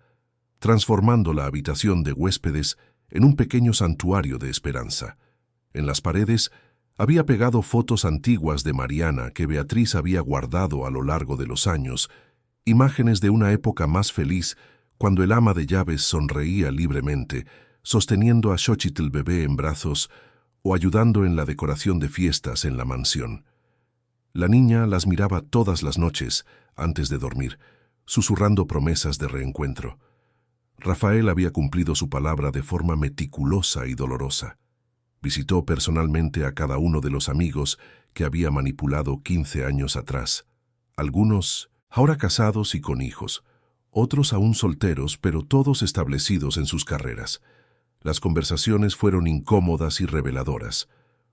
transformando la habitación de huéspedes en un pequeño santuario de esperanza. En las paredes había pegado fotos antiguas de Mariana que Beatriz había guardado a lo largo de los años, imágenes de una época más feliz cuando el ama de llaves sonreía libremente, sosteniendo a Xochitl bebé en brazos o ayudando en la decoración de fiestas en la mansión. La niña las miraba todas las noches antes de dormir, susurrando promesas de reencuentro. Rafael había cumplido su palabra de forma meticulosa y dolorosa. Visitó personalmente a cada uno de los amigos que había manipulado 15 años atrás. Algunos ahora casados y con hijos, otros aún solteros, pero todos establecidos en sus carreras. Las conversaciones fueron incómodas y reveladoras.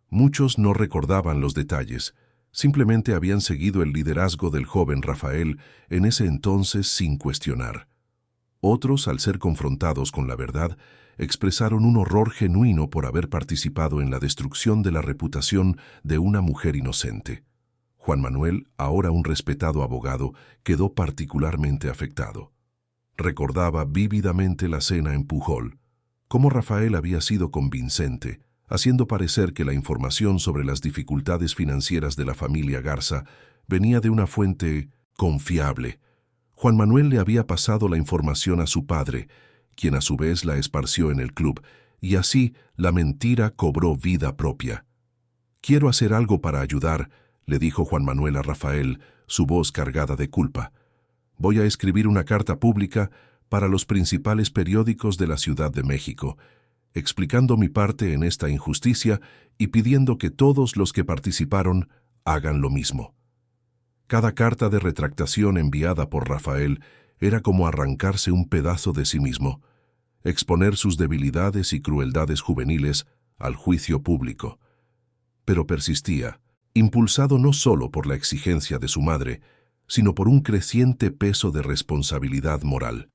Muchos no recordaban los detalles, simplemente habían seguido el liderazgo del joven Rafael en ese entonces sin cuestionar. Otros, al ser confrontados con la verdad, expresaron un horror genuino por haber participado en la destrucción de la reputación de una mujer inocente. Juan Manuel, ahora un respetado abogado, quedó particularmente afectado. Recordaba vívidamente la cena en Pujol, cómo Rafael había sido convincente, haciendo parecer que la información sobre las dificultades financieras de la familia Garza venía de una fuente confiable. Juan Manuel le había pasado la información a su padre, quien a su vez la esparció en el club, y así la mentira cobró vida propia. «Quiero hacer algo para ayudar», le dijo Juan Manuel a Rafael, su voz cargada de culpa. «Voy a escribir una carta pública para los principales periódicos de la Ciudad de México, explicando mi parte en esta injusticia y pidiendo que todos los que participaron hagan lo mismo». Cada carta de retractación enviada por Rafael era como arrancarse un pedazo de sí mismo, exponer sus debilidades y crueldades juveniles al juicio público. Pero persistía, impulsado no solo por la exigencia de su madre, sino por un creciente peso de responsabilidad moral.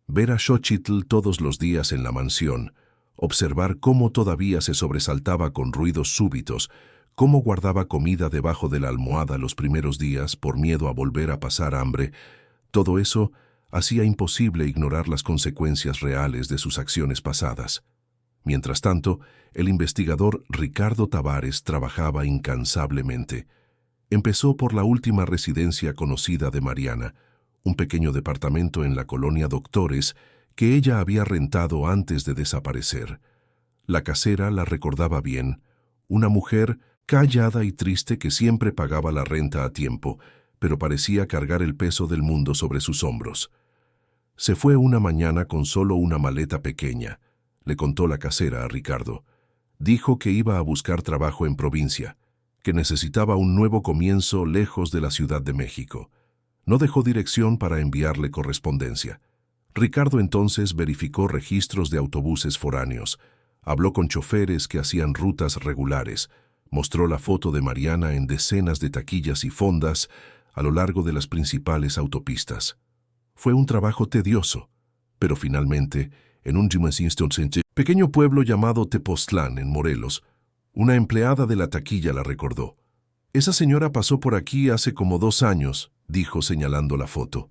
Ver a Xochitl todos los días en la mansión, observar cómo todavía se sobresaltaba con ruidos súbitos, cómo guardaba comida debajo de la almohada los primeros días por miedo a volver a pasar hambre, todo eso hacía imposible ignorar las consecuencias reales de sus acciones pasadas. Mientras tanto, el investigador Ricardo Tavares trabajaba incansablemente. Empezó por la última residencia conocida de Mariana, un pequeño departamento en la colonia Doctores que ella había rentado antes de desaparecer. La casera la recordaba bien, una mujer callada y triste que siempre pagaba la renta a tiempo, pero parecía cargar el peso del mundo sobre sus hombros. Se fue una mañana con solo una maleta pequeña, le contó la casera a Ricardo. Dijo que iba a buscar trabajo en provincia, que necesitaba un nuevo comienzo lejos de la Ciudad de México. No dejó dirección para enviarle correspondencia. Ricardo entonces verificó registros de autobuses foráneos, habló con choferes que hacían rutas regulares, mostró la foto de Mariana en decenas de taquillas y fondas a lo largo de las principales autopistas. Fue un trabajo tedioso, pero finalmente, en un pequeño pueblo llamado Tepoztlán, en Morelos, una empleada de la taquilla la recordó. «Esa señora pasó por aquí hace como 2 años», dijo señalando la foto.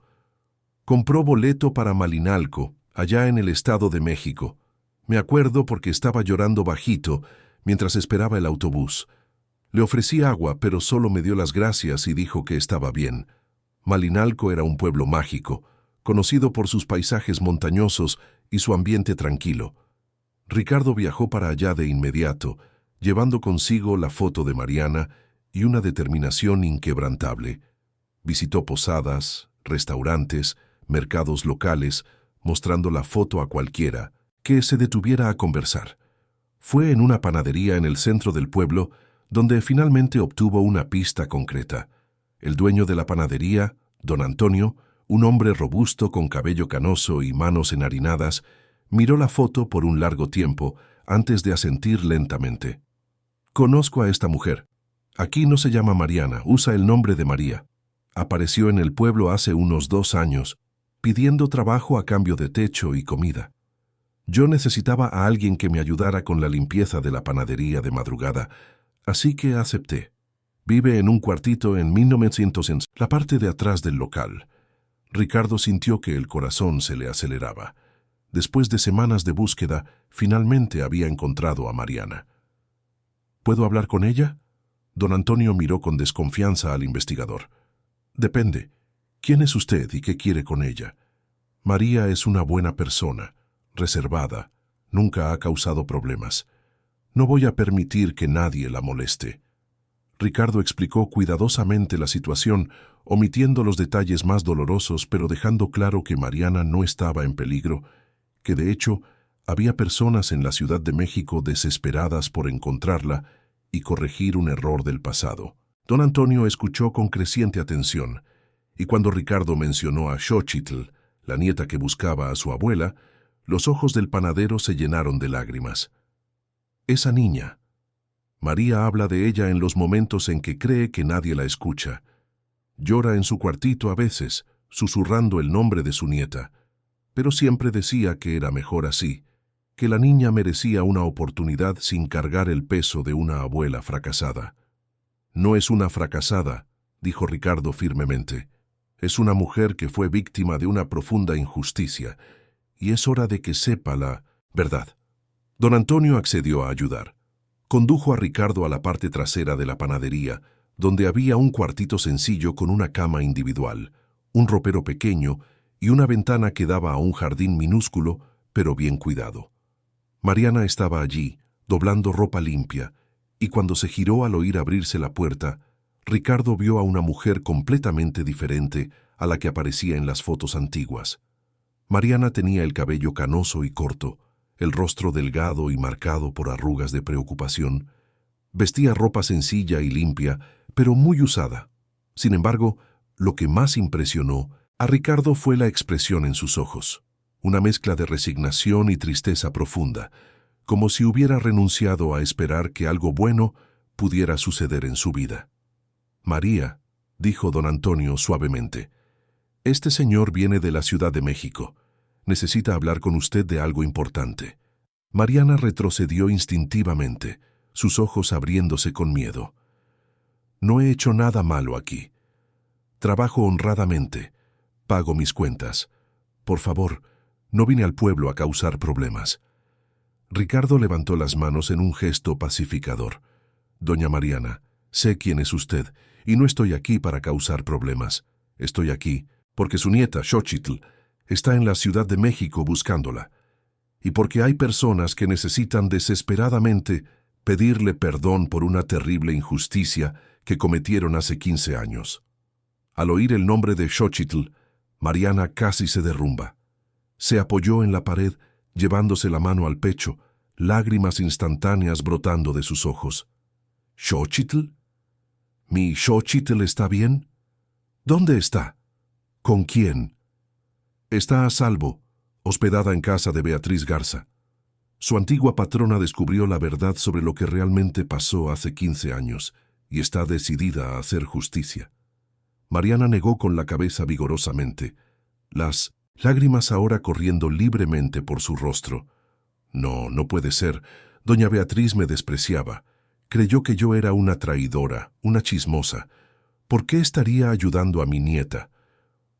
«Compró boleto para Malinalco, allá en el Estado de México. Me acuerdo porque estaba llorando bajito mientras esperaba el autobús. Le ofrecí agua, pero solo me dio las gracias y dijo que estaba bien. Malinalco era un pueblo mágico, conocido por sus paisajes montañosos y su ambiente tranquilo. Ricardo viajó para allá de inmediato, llevando consigo la foto de Mariana y una determinación inquebrantable. Visitó posadas, restaurantes, mercados locales, mostrando la foto a cualquiera que se detuviera a conversar. Fue en una panadería en el centro del pueblo donde finalmente obtuvo una pista concreta. El dueño de la panadería, don Antonio, un hombre robusto con cabello canoso y manos enharinadas, miró la foto por un largo tiempo antes de asentir lentamente. «Conozco a esta mujer. Aquí no se llama Mariana, usa el nombre de María. Apareció en el pueblo hace unos 2 años, pidiendo trabajo a cambio de techo y comida. Yo necesitaba a alguien que me ayudara con la limpieza de la panadería de madrugada, así que acepté. Vive en un cuartito en 1900 en la parte de atrás del local». Ricardo sintió que el corazón se le aceleraba. Después de semanas de búsqueda, finalmente había encontrado a Mariana. «¿Puedo hablar con ella?». Don Antonio miró con desconfianza al investigador. «Depende. ¿Quién es usted y qué quiere con ella?». «María es una buena persona, reservada, nunca ha causado problemas. No voy a permitir que nadie la moleste». Ricardo explicó cuidadosamente la situación, omitiendo los detalles más dolorosos, pero dejando claro que Mariana no estaba en peligro, que de hecho había personas en la Ciudad de México desesperadas por encontrarla y corregir un error del pasado. Don Antonio escuchó con creciente atención, y cuando Ricardo mencionó a Xochitl, la nieta que buscaba a su abuela, los ojos del panadero se llenaron de lágrimas. «Esa niña. María habla de ella en los momentos en que cree que nadie la escucha. Llora en su cuartito a veces, susurrando el nombre de su nieta, pero siempre decía que era mejor así, que la niña merecía una oportunidad sin cargar el peso de una abuela fracasada». «No es una fracasada», dijo Ricardo firmemente. «Es una mujer que fue víctima de una profunda injusticia, y es hora de que sepa la verdad». Don Antonio accedió a ayudar. Condujo a Ricardo a la parte trasera de la panadería, donde había un cuartito sencillo con una cama individual, un ropero pequeño y una ventana que daba a un jardín minúsculo, pero bien cuidado. Mariana estaba allí, doblando ropa limpia, y cuando se giró al oír abrirse la puerta, Ricardo vio a una mujer completamente diferente a la que aparecía en las fotos antiguas. Mariana tenía el cabello canoso y corto, el rostro delgado y marcado por arrugas de preocupación. Vestía ropa sencilla y limpia, pero muy usada. Sin embargo, lo que más impresionó a Ricardo fue la expresión en sus ojos, una mezcla de resignación y tristeza profunda, como si hubiera renunciado a esperar que algo bueno pudiera suceder en su vida. «María», dijo don Antonio suavemente, «este señor viene de la Ciudad de México. Necesita hablar con usted de algo importante». Mariana retrocedió instintivamente, sus ojos abriéndose con miedo. «No he hecho nada malo aquí. Trabajo honradamente. Pago mis cuentas. Por favor, no vine al pueblo a causar problemas». Ricardo levantó las manos en un gesto pacificador. «Doña Mariana, sé quién es usted, y no estoy aquí para causar problemas. Estoy aquí porque su nieta, Xochitl, está en la Ciudad de México buscándola, y porque hay personas que necesitan desesperadamente pedirle perdón por una terrible injusticia que cometieron hace 15 años». Al oír el nombre de Xochitl, Mariana casi se derrumba. Se apoyó en la pared, llevándose la mano al pecho, lágrimas instantáneas brotando de sus ojos. «¿Xochitl? ¿Mi Xochitl está bien? ¿Dónde está? ¿Con quién?» «Está a salvo, hospedada en casa de Beatriz Garza. Su antigua patrona descubrió la verdad sobre lo que realmente pasó hace 15 años y está decidida a hacer justicia». Mariana negó con la cabeza vigorosamente, las lágrimas ahora corriendo libremente por su rostro. «No, no puede ser. Doña Beatriz me despreciaba. Creyó que yo era una traidora, una chismosa. ¿Por qué estaría ayudando a mi nieta?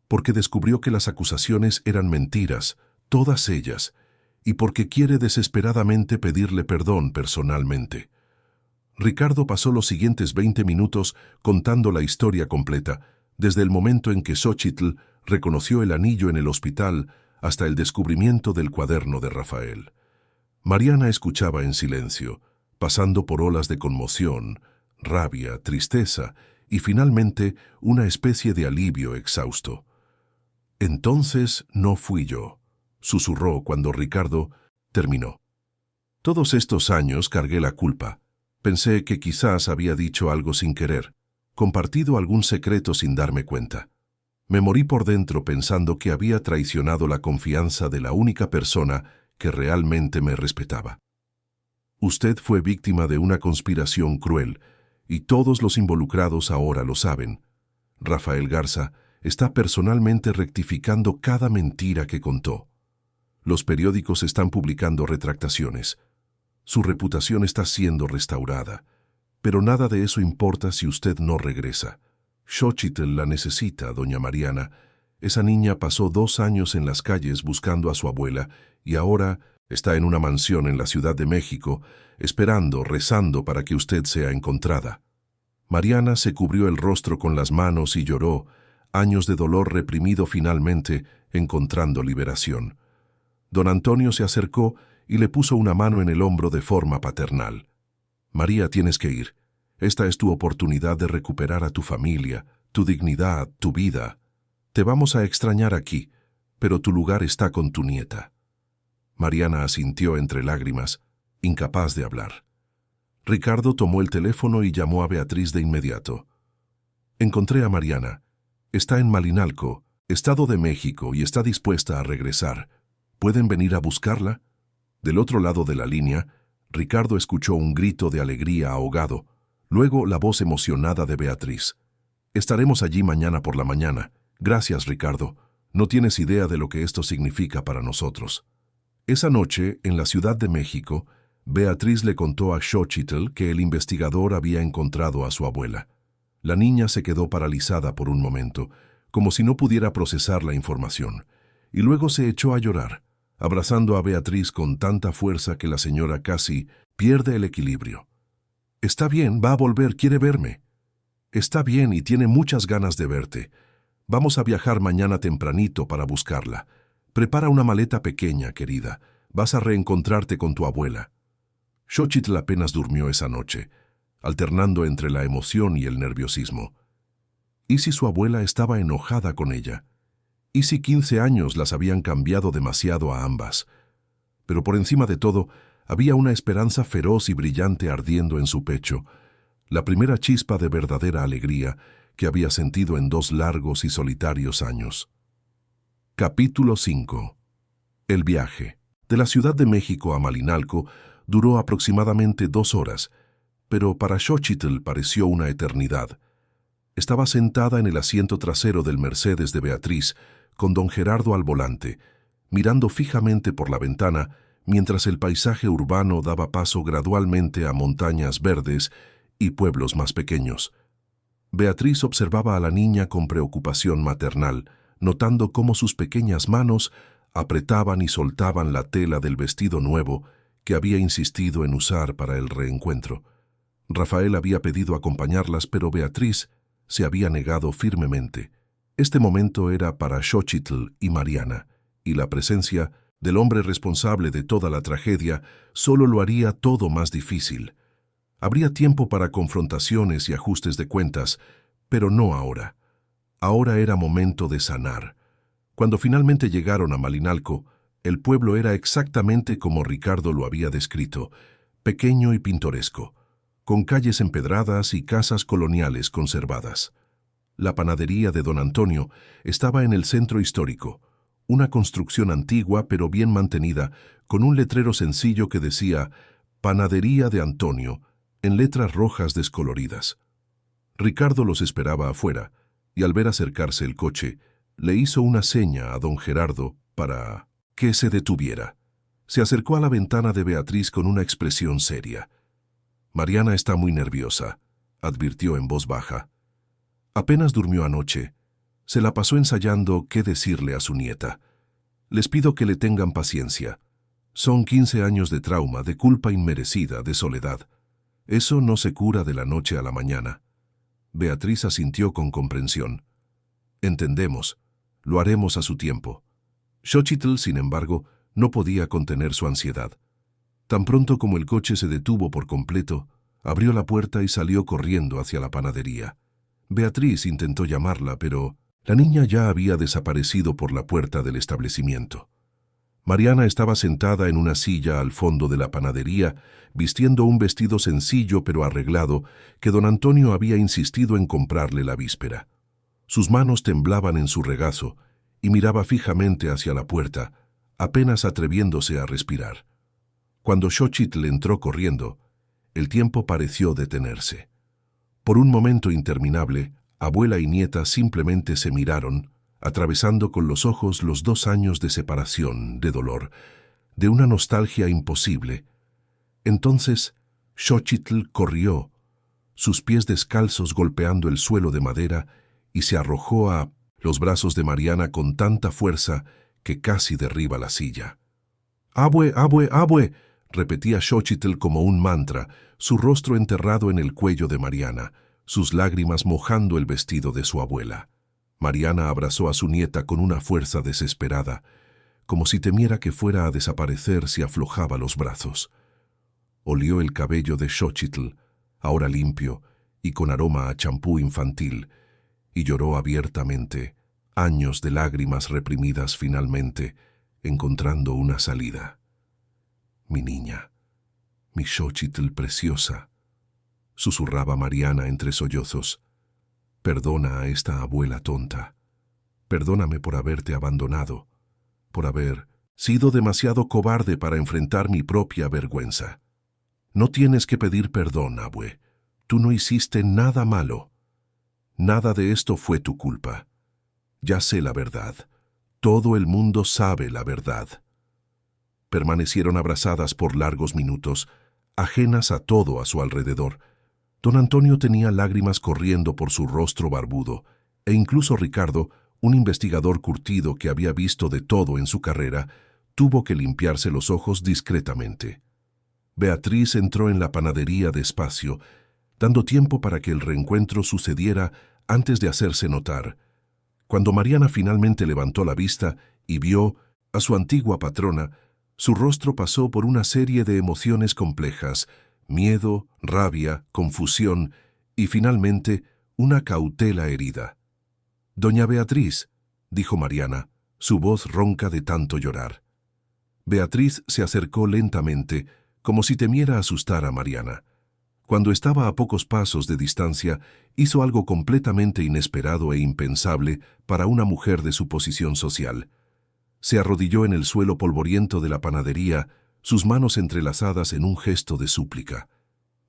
Porque descubrió que las acusaciones eran mentiras, todas ellas, y porque quiere desesperadamente pedirle perdón personalmente». Ricardo pasó los siguientes 20 minutos contando la historia completa, desde el momento en que Xochitl reconoció el anillo en el hospital hasta el descubrimiento del cuaderno de Rafael. Mariana escuchaba en silencio, pasando por olas de conmoción, rabia, tristeza y finalmente una especie de alivio exhausto. «Entonces no fui yo», susurró cuando Ricardo terminó. Todos estos años cargué la culpa. Pensé que quizás había dicho algo sin querer, compartido algún secreto sin darme cuenta. Me morí por dentro pensando que había traicionado la confianza de la única persona que realmente me respetaba. Usted fue víctima de una conspiración cruel, y todos los involucrados ahora lo saben. Rafael Garza está personalmente rectificando cada mentira que contó. Los periódicos están publicando retractaciones. Su reputación está siendo restaurada. Pero nada de eso importa si usted no regresa. Xochitl la necesita, doña Mariana. Esa niña pasó 2 años en las calles buscando a su abuela y ahora está en una mansión en la Ciudad de México, esperando, rezando para que usted sea encontrada. Mariana se cubrió el rostro con las manos y lloró, años de dolor reprimido finalmente, encontrando liberación. Don Antonio se acercó y le puso una mano en el hombro de forma paternal. María, tienes que ir. Esta es tu oportunidad de recuperar a tu familia, tu dignidad, tu vida. Te vamos a extrañar aquí, pero tu lugar está con tu nieta. Mariana asintió entre lágrimas, incapaz de hablar. Ricardo tomó el teléfono y llamó a Beatriz de inmediato. Encontré a Mariana. Está en Malinalco, Estado de México, y está dispuesta a regresar. ¿Pueden venir a buscarla? Del otro lado de la línea, Ricardo escuchó un grito de alegría ahogado, luego la voz emocionada de Beatriz. Estaremos allí mañana por la mañana. Gracias, Ricardo. No tienes idea de lo que esto significa para nosotros. Esa noche, en la Ciudad de México, Beatriz le contó a Xochitl que el investigador había encontrado a su abuela. La niña se quedó paralizada por un momento, como si no pudiera procesar la información, y luego se echó a llorar, abrazando a Beatriz con tanta fuerza que la señora casi pierde el equilibrio. Está bien, va a volver, quiere verme. Está bien y tiene muchas ganas de verte. Vamos a viajar mañana tempranito para buscarla. Prepara una maleta pequeña, querida. Vas a reencontrarte con tu abuela. Xochitl apenas durmió esa noche, alternando entre la emoción y el nerviosismo. ¿Y si su abuela estaba enojada con ella? ¿Y si 15 años las habían cambiado demasiado a ambas? Pero por encima de todo, había una esperanza feroz y brillante ardiendo en su pecho, la primera chispa de verdadera alegría que había sentido en 2 largos y solitarios años. Capítulo 5. El viaje. De la Ciudad de México a Malinalco duró aproximadamente 2 horas, pero para Xochitl pareció una eternidad. Estaba sentada en el asiento trasero del Mercedes de Beatriz, con don Gerardo al volante, mirando fijamente por la ventana mientras el paisaje urbano daba paso gradualmente a montañas verdes y pueblos más pequeños. Beatriz observaba a la niña con preocupación maternal, notando cómo sus pequeñas manos apretaban y soltaban la tela del vestido nuevo que había insistido en usar para el reencuentro. Rafael había pedido acompañarlas, pero Beatriz se había negado firmemente. Este momento era para Xochitl y Mariana, y la presencia del hombre responsable de toda la tragedia solo lo haría todo más difícil. Habría tiempo para confrontaciones y ajustes de cuentas, pero no ahora. Ahora era momento de sanar. Cuando finalmente llegaron a Malinalco, el pueblo era exactamente como Ricardo lo había descrito, pequeño y pintoresco, con calles empedradas y casas coloniales conservadas. La panadería de don Antonio estaba en el centro histórico, una construcción antigua pero bien mantenida, con un letrero sencillo que decía «Panadería de Antonio», en letras rojas descoloridas. Ricardo los esperaba afuera, y al ver acercarse el coche, le hizo una seña a don Gerardo para que se detuviera. Se acercó a la ventana de Beatriz con una expresión seria. «Mariana está muy nerviosa», advirtió en voz baja. Apenas durmió anoche. Se la pasó ensayando qué decirle a su nieta. Les pido que le tengan paciencia. Son 15 años de trauma, de culpa inmerecida, de soledad. Eso no se cura de la noche a la mañana. Beatriz asintió con comprensión. Entendemos. Lo haremos a su tiempo. Xochitl, sin embargo, no podía contener su ansiedad. Tan pronto como el coche se detuvo por completo, abrió la puerta y salió corriendo hacia la panadería. Beatriz intentó llamarla, pero la niña ya había desaparecido por la puerta del establecimiento. Mariana estaba sentada en una silla al fondo de la panadería, vistiendo un vestido sencillo pero arreglado que don Antonio había insistido en comprarle la víspera. Sus manos temblaban en su regazo y miraba fijamente hacia la puerta, apenas atreviéndose a respirar. Cuando Xóchitl entró corriendo, el tiempo pareció detenerse. Por un momento interminable, abuela y nieta simplemente se miraron, atravesando con los ojos los 2 años de separación, de dolor, de una nostalgia imposible. Entonces, Xóchitl corrió, sus pies descalzos golpeando el suelo de madera, y se arrojó a los brazos de Mariana con tanta fuerza que casi derriba la silla. «¡Abue, abue, abue!», repetía Xóchitl como un mantra, su rostro enterrado en el cuello de Mariana, sus lágrimas mojando el vestido de su abuela. Mariana abrazó a su nieta con una fuerza desesperada, como si temiera que fuera a desaparecer si aflojaba los brazos. Olió el cabello de Xóchitl, ahora limpio y con aroma a champú infantil, y lloró abiertamente, años de lágrimas reprimidas finalmente, encontrando una salida. «Mi niña, mi Xóchitl preciosa», susurraba Mariana entre sollozos. «Perdona a esta abuela tonta. Perdóname por haberte abandonado, por haber sido demasiado cobarde para enfrentar mi propia vergüenza. No tienes que pedir perdón, abue. Tú no hiciste nada malo. Nada de esto fue tu culpa. Ya sé la verdad. Todo el mundo sabe la verdad». Permanecieron abrazadas por largos minutos, ajenas a todo a su alrededor. Don Antonio tenía lágrimas corriendo por su rostro barbudo, e incluso Ricardo, un investigador curtido que había visto de todo en su carrera, tuvo que limpiarse los ojos discretamente. Beatriz entró en la panadería despacio, dando tiempo para que el reencuentro sucediera antes de hacerse notar. Cuando Mariana finalmente levantó la vista y vio a su antigua patrona, su rostro pasó por una serie de emociones complejas: miedo, rabia, confusión y finalmente una cautela herida. «Doña Beatriz», dijo Mariana, su voz ronca de tanto llorar. Beatriz se acercó lentamente, como si temiera asustar a Mariana. Cuando estaba a pocos pasos de distancia, hizo algo completamente inesperado e impensable para una mujer de su posición social. Se arrodilló en el suelo polvoriento de la panadería, sus manos entrelazadas en un gesto de súplica.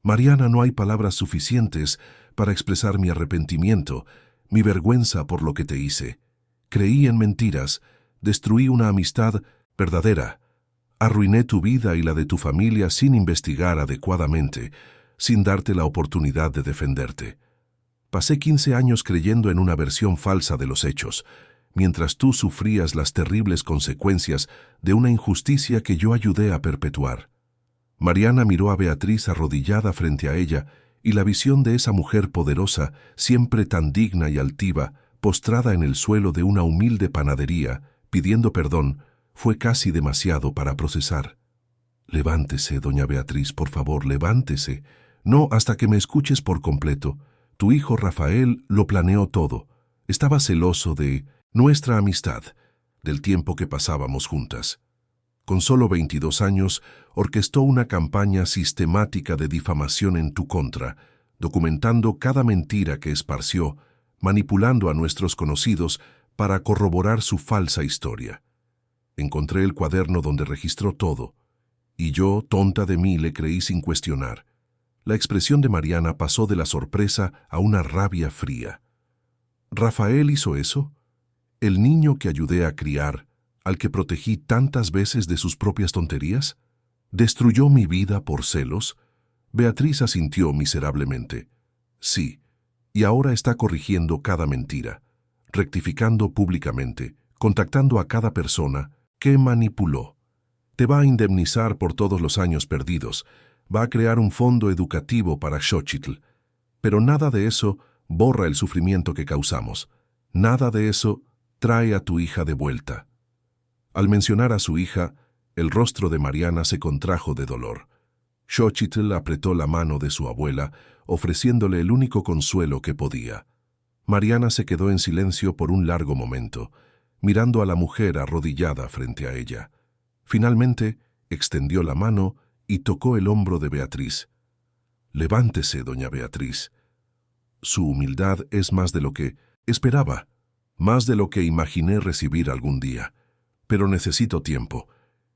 «Mariana, no hay palabras suficientes para expresar mi arrepentimiento, mi vergüenza por lo que te hice. Creí en mentiras, destruí una amistad verdadera, arruiné tu vida y la de tu familia sin investigar adecuadamente, sin darte la oportunidad de defenderte. Pasé 15 años creyendo en una versión falsa de los hechos, mientras tú sufrías las terribles consecuencias de una injusticia que yo ayudé a perpetuar». Mariana miró a Beatriz arrodillada frente a ella, y la visión de esa mujer poderosa, siempre tan digna y altiva, postrada en el suelo de una humilde panadería, pidiendo perdón, fue casi demasiado para procesar. «Levántese, doña Beatriz, por favor, levántese. No hasta que me escuches por completo. Tu hijo Rafael lo planeó todo. Estaba celoso de nuestra amistad, del tiempo que pasábamos juntas. Con solo 22 años, orquestó una campaña sistemática de difamación en tu contra, documentando cada mentira que esparció, manipulando a nuestros conocidos para corroborar su falsa historia. Encontré el cuaderno donde registró todo, y yo, tonta de mí, le creí sin cuestionar». La expresión de Mariana pasó de la sorpresa a una rabia fría. «¿Rafael hizo eso? ¿El niño que ayudé a criar, al que protegí tantas veces de sus propias tonterías? ¿Destruyó mi vida por celos?». Beatriz asintió miserablemente. «Sí, y ahora está corrigiendo cada mentira, rectificando públicamente, contactando a cada persona que manipuló. Te va a indemnizar por todos los años perdidos, va a crear un fondo educativo para Xóchitl, pero nada de eso borra el sufrimiento que causamos. Nada de eso trae a tu hija de vuelta». Al mencionar a su hija, el rostro de Mariana se contrajo de dolor. Xóchitl apretó la mano de su abuela, ofreciéndole el único consuelo que podía. Mariana se quedó en silencio por un largo momento, mirando a la mujer arrodillada frente a ella. Finalmente, extendió la mano y tocó el hombro de Beatriz. «Levántese, doña Beatriz. Su humildad es más de lo que esperaba, más de lo que imaginé recibir algún día. Pero necesito tiempo.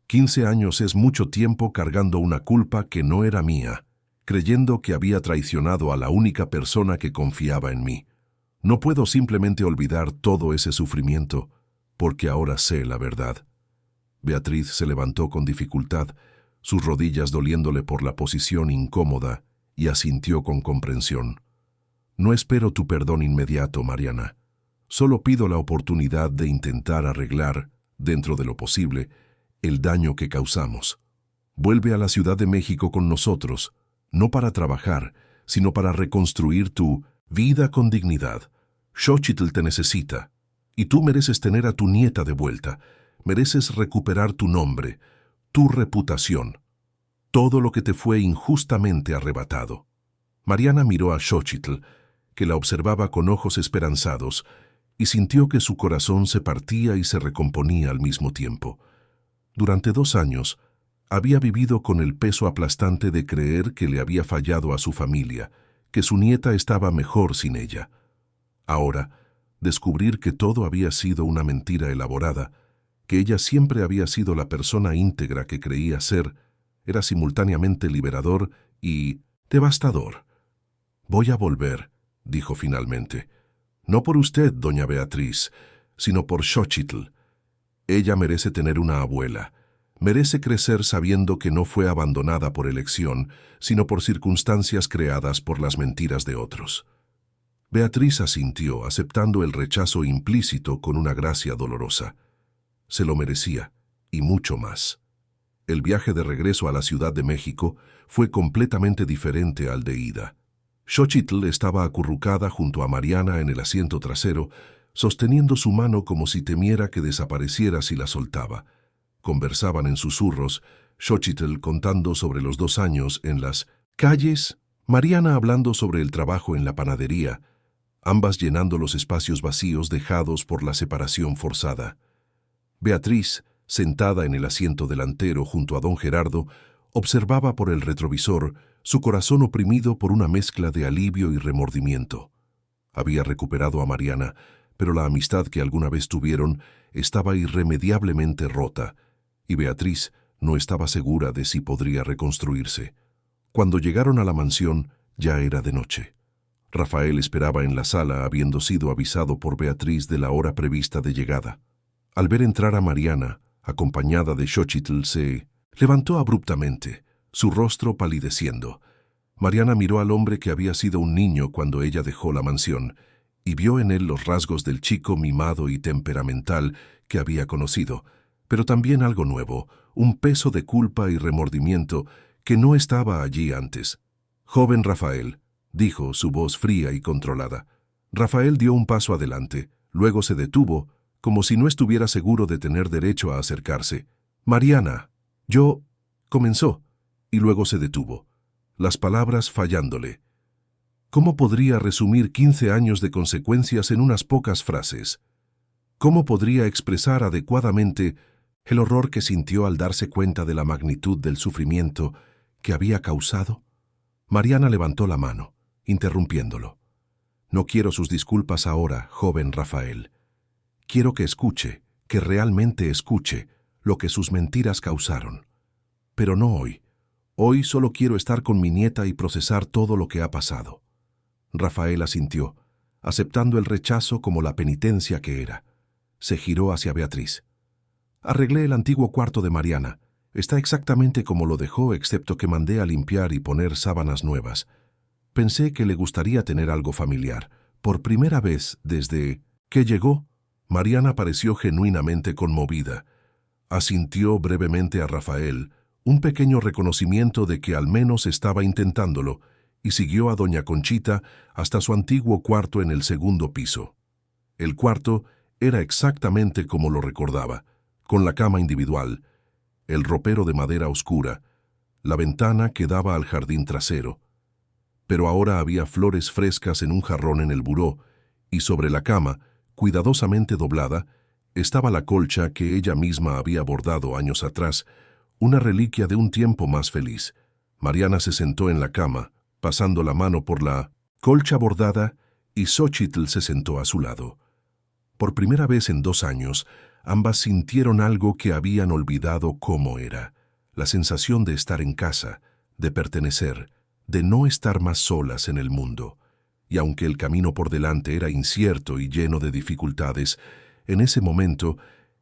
15 años es mucho tiempo cargando una culpa que no era mía, creyendo que había traicionado a la única persona que confiaba en mí. No puedo simplemente olvidar todo ese sufrimiento, porque ahora sé la verdad». Beatriz se levantó con dificultad, sus rodillas doliéndole por la posición incómoda, y asintió con comprensión. «No espero tu perdón inmediato, Mariana. Solo pido la oportunidad de intentar arreglar, dentro de lo posible, el daño que causamos. Vuelve a la Ciudad de México con nosotros, no para trabajar, sino para reconstruir tu vida con dignidad. Xochitl te necesita, y tú mereces tener a tu nieta de vuelta. Mereces recuperar tu nombre, tu reputación, todo lo que te fue injustamente arrebatado». Mariana miró a Xochitl, que la observaba con ojos esperanzados, y sintió que su corazón se partía y se recomponía al mismo tiempo. Durante 2 años, había vivido con el peso aplastante de creer que le había fallado a su familia, que su nieta estaba mejor sin ella. Ahora, descubrir que todo había sido una mentira elaborada, que ella siempre había sido la persona íntegra que creía ser, era simultáneamente liberador y devastador. «Voy a volver», dijo finalmente. «No por usted, doña Beatriz, sino por Xochitl. Ella merece tener una abuela. Merece crecer sabiendo que no fue abandonada por elección, sino por circunstancias creadas por las mentiras de otros». Beatriz asintió, aceptando el rechazo implícito con una gracia dolorosa. Se lo merecía, y mucho más. El viaje de regreso a la Ciudad de México fue completamente diferente al de ida. Xochitl estaba acurrucada junto a Mariana en el asiento trasero, sosteniendo su mano como si temiera que desapareciera si la soltaba. Conversaban en susurros, Xochitl contando sobre los 2 años en las calles, Mariana hablando sobre el trabajo en la panadería, ambas llenando los espacios vacíos dejados por la separación forzada. Beatriz, sentada en el asiento delantero junto a don Gerardo, observaba por el retrovisor, su corazón oprimido por una mezcla de alivio y remordimiento. Había recuperado a Mariana, pero la amistad que alguna vez tuvieron estaba irremediablemente rota, y Beatriz no estaba segura de si podría reconstruirse. Cuando llegaron a la mansión, ya era de noche. Rafael esperaba en la sala, habiendo sido avisado por Beatriz de la hora prevista de llegada. Al ver entrar a Mariana, acompañada de Xochitl, se levantó abruptamente, su rostro palideciendo. Mariana miró al hombre que había sido un niño cuando ella dejó la mansión, y vio en él los rasgos del chico mimado y temperamental que había conocido, pero también algo nuevo, un peso de culpa y remordimiento que no estaba allí antes. «Joven Rafael», dijo, su voz fría y controlada. Rafael dio un paso adelante, luego se detuvo, como si no estuviera seguro de tener derecho a acercarse. «Mariana, yo...» comenzó, y luego se detuvo, las palabras fallándole. ¿Cómo podría resumir 15 años de consecuencias en unas pocas frases? ¿Cómo podría expresar adecuadamente el horror que sintió al darse cuenta de la magnitud del sufrimiento que había causado? Mariana levantó la mano, interrumpiéndolo. «No quiero sus disculpas ahora, joven Rafael. Quiero que escuche, que realmente escuche, lo que sus mentiras causaron. Pero no hoy. Hoy solo quiero estar con mi nieta y procesar todo lo que ha pasado». Rafael asintió, aceptando el rechazo como la penitencia que era. Se giró hacia Beatriz. «Arreglé el antiguo cuarto de Mariana. Está exactamente como lo dejó, excepto que mandé a limpiar y poner sábanas nuevas. Pensé que le gustaría tener algo familiar. Por primera vez desde que llegó». Mariana pareció genuinamente conmovida. Asintió brevemente a Rafael, un pequeño reconocimiento de que al menos estaba intentándolo, y siguió a doña Conchita hasta su antiguo cuarto en el 2.º piso. El cuarto era exactamente como lo recordaba, con la cama individual, el ropero de madera oscura, la ventana que daba al jardín trasero. Pero ahora había flores frescas en un jarrón en el buró, y sobre la cama, cuidadosamente doblada, estaba la colcha que ella misma había bordado años atrás, una reliquia de un tiempo más feliz. Mariana se sentó en la cama, pasando la mano por la colcha bordada, y Xóchitl se sentó a su lado. Por primera vez en 2 años, ambas sintieron algo que habían olvidado cómo era: la sensación de estar en casa, de pertenecer, de no estar más solas en el mundo. Y aunque el camino por delante era incierto y lleno de dificultades, en ese momento,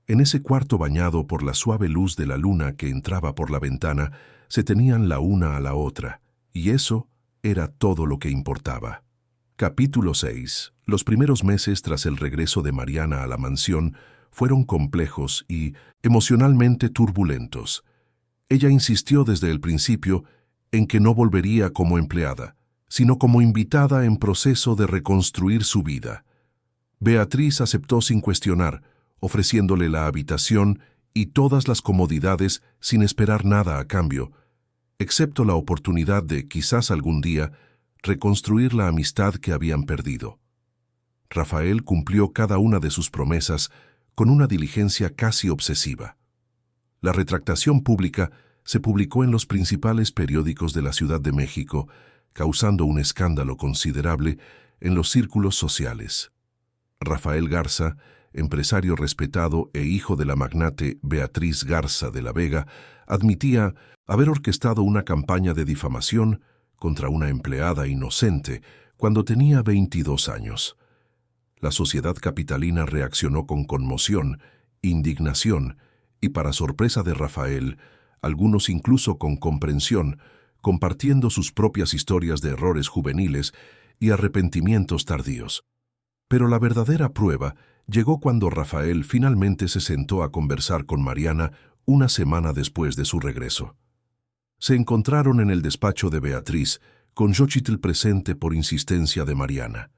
en ese cuarto bañado por la suave luz de la luna que entraba por la ventana, se tenían la una a la otra, y eso era todo lo que importaba. Capítulo 6. Los primeros meses tras el regreso de Mariana a la mansión fueron complejos y emocionalmente turbulentos. Ella insistió desde el principio en que no volvería como empleada, sino como invitada en proceso de reconstruir su vida. Beatriz aceptó sin cuestionar, ofreciéndole la habitación y todas las comodidades sin esperar nada a cambio, excepto la oportunidad de, quizás algún día, reconstruir la amistad que habían perdido. Rafael cumplió cada una de sus promesas con una diligencia casi obsesiva. La retractación pública se publicó en los principales periódicos de la Ciudad de México, causando un escándalo considerable en los círculos sociales. Rafael Garza, empresario respetado e hijo de la magnate Beatriz Garza de la Vega, admitía haber orquestado una campaña de difamación contra una empleada inocente cuando tenía 22 años. La sociedad capitalina reaccionó con conmoción, indignación y, para sorpresa de Rafael, algunos incluso con comprensión, compartiendo sus propias historias de errores juveniles y arrepentimientos tardíos. Pero la verdadera prueba llegó cuando Rafael finalmente se sentó a conversar con Mariana una semana después de su regreso. Se encontraron en el despacho de Beatriz, con Xóchitl presente por insistencia de Mariana.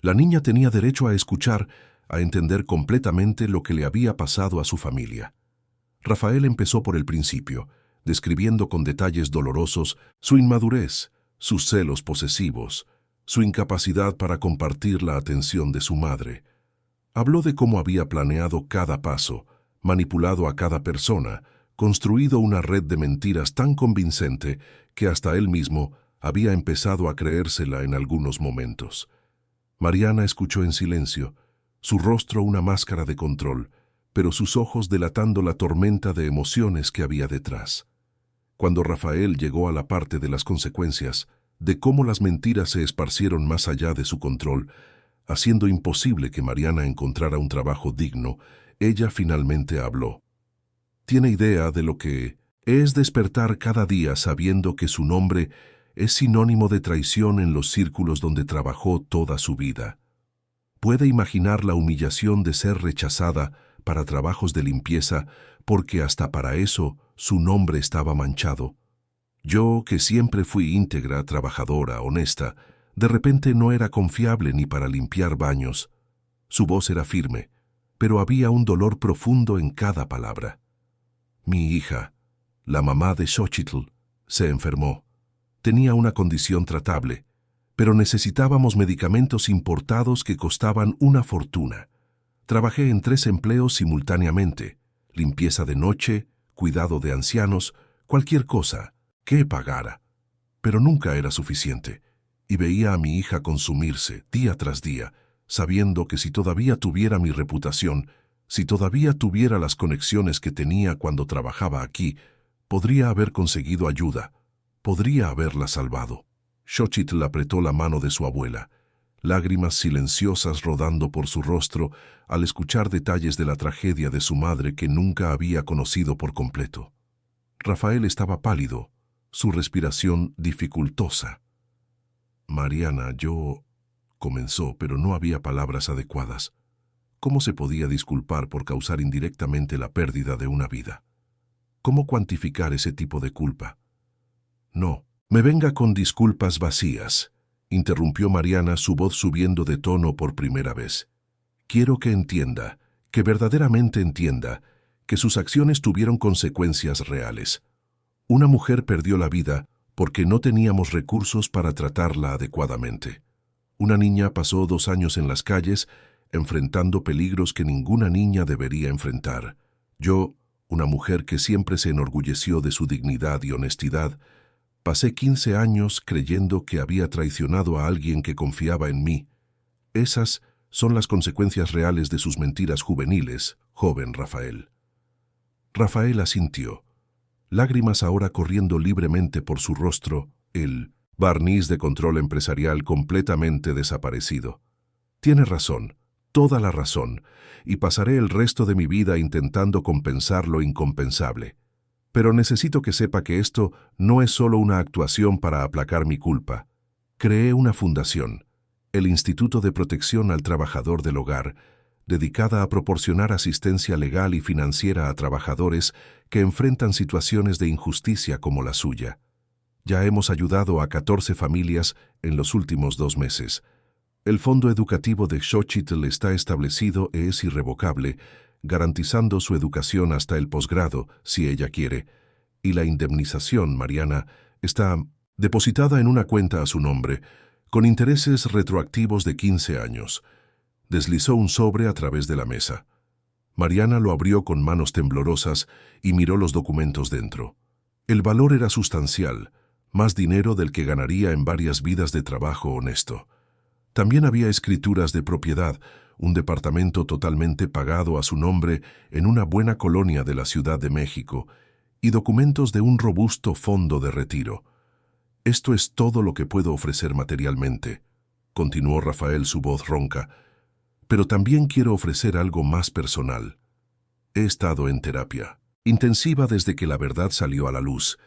La niña tenía derecho a escuchar, a entender completamente lo que le había pasado a su familia. Rafael empezó por el principio, describiendo con detalles dolorosos su inmadurez, sus celos posesivos, su incapacidad para compartir la atención de su madre. Habló de cómo había planeado cada paso, manipulado a cada persona, construido una red de mentiras tan convincente que hasta él mismo había empezado a creérsela en algunos momentos. Mariana escuchó en silencio, su rostro una máscara de control, pero sus ojos delatando la tormenta de emociones que había detrás. Cuando Rafael llegó a la parte de las consecuencias, de cómo las mentiras se esparcieron más allá de su control, haciendo imposible que Mariana encontrara un trabajo digno, ella finalmente habló. ¿Tiene idea de lo que es despertar cada día sabiendo que su nombre es sinónimo de traición en los círculos donde trabajó toda su vida? ¿Puede imaginar la humillación de ser rechazada para trabajos de limpieza porque hasta para eso su nombre estaba manchado? Yo, que siempre fui íntegra, trabajadora, honesta, de repente no era confiable ni para limpiar baños. Su voz era firme, pero había un dolor profundo en cada palabra. Mi hija, la mamá de Xóchitl, se enfermó. Tenía una condición tratable, pero necesitábamos medicamentos importados que costaban una fortuna. Trabajé en 3 empleos simultáneamente: limpieza de noche, cuidado de ancianos, cualquier cosa que pagara. Pero nunca era suficiente, y veía a mi hija consumirse día tras día, sabiendo que si todavía tuviera mi reputación, si todavía tuviera las conexiones que tenía cuando trabajaba aquí, podría haber conseguido ayuda, podría haberla salvado. Xóchitl apretó la mano de su abuela, lágrimas silenciosas rodando por su rostro al escuchar detalles de la tragedia de su madre que nunca había conocido por completo. Rafael estaba pálido, su respiración dificultosa. Mariana, yo... comenzó, pero no había palabras adecuadas. ¿Cómo se podía disculpar por causar indirectamente la pérdida de una vida? ¿Cómo cuantificar ese tipo de culpa? No, me venga con disculpas vacías, interrumpió Mariana, su voz subiendo de tono por primera vez. Quiero que entienda, que verdaderamente entienda, que sus acciones tuvieron consecuencias reales. Una mujer perdió la vida porque no teníamos recursos para tratarla adecuadamente. Una niña pasó 2 años en las calles enfrentando peligros que ninguna niña debería enfrentar. Yo, una mujer que siempre se enorgulleció de su dignidad y honestidad, pasé 15 años creyendo que había traicionado a alguien que confiaba en mí. Esas son las consecuencias reales de sus mentiras juveniles, joven Rafael. Rafael asintió, lágrimas ahora corriendo libremente por su rostro, el barniz de control empresarial completamente desaparecido. Tiene razón, toda la razón, y pasaré el resto de mi vida intentando compensar lo incompensable. Pero necesito que sepa que esto no es solo una actuación para aplacar mi culpa. Creé una fundación, el Instituto de Protección al Trabajador del Hogar, dedicada a proporcionar asistencia legal y financiera a trabajadores que enfrentan situaciones de injusticia como la suya. Ya hemos ayudado a 14 familias en los últimos 2 meses. El fondo educativo de Xochitl está establecido e es irrevocable, garantizando su educación hasta el posgrado, si ella quiere, y la indemnización, Mariana, está depositada en una cuenta a su nombre, con intereses retroactivos de 15 años. Deslizó un sobre a través de la mesa. Mariana lo abrió con manos temblorosas y miró los documentos dentro. El valor era sustancial, más dinero del que ganaría en varias vidas de trabajo honesto. También había escrituras de propiedad, un departamento totalmente pagado a su nombre en una buena colonia de la Ciudad de México, y documentos de un robusto fondo de retiro. Esto es todo lo que puedo ofrecer materialmente, continuó Rafael, su voz ronca, pero también quiero ofrecer algo más personal. He estado en terapia, intensiva desde que la verdad salió a la luz,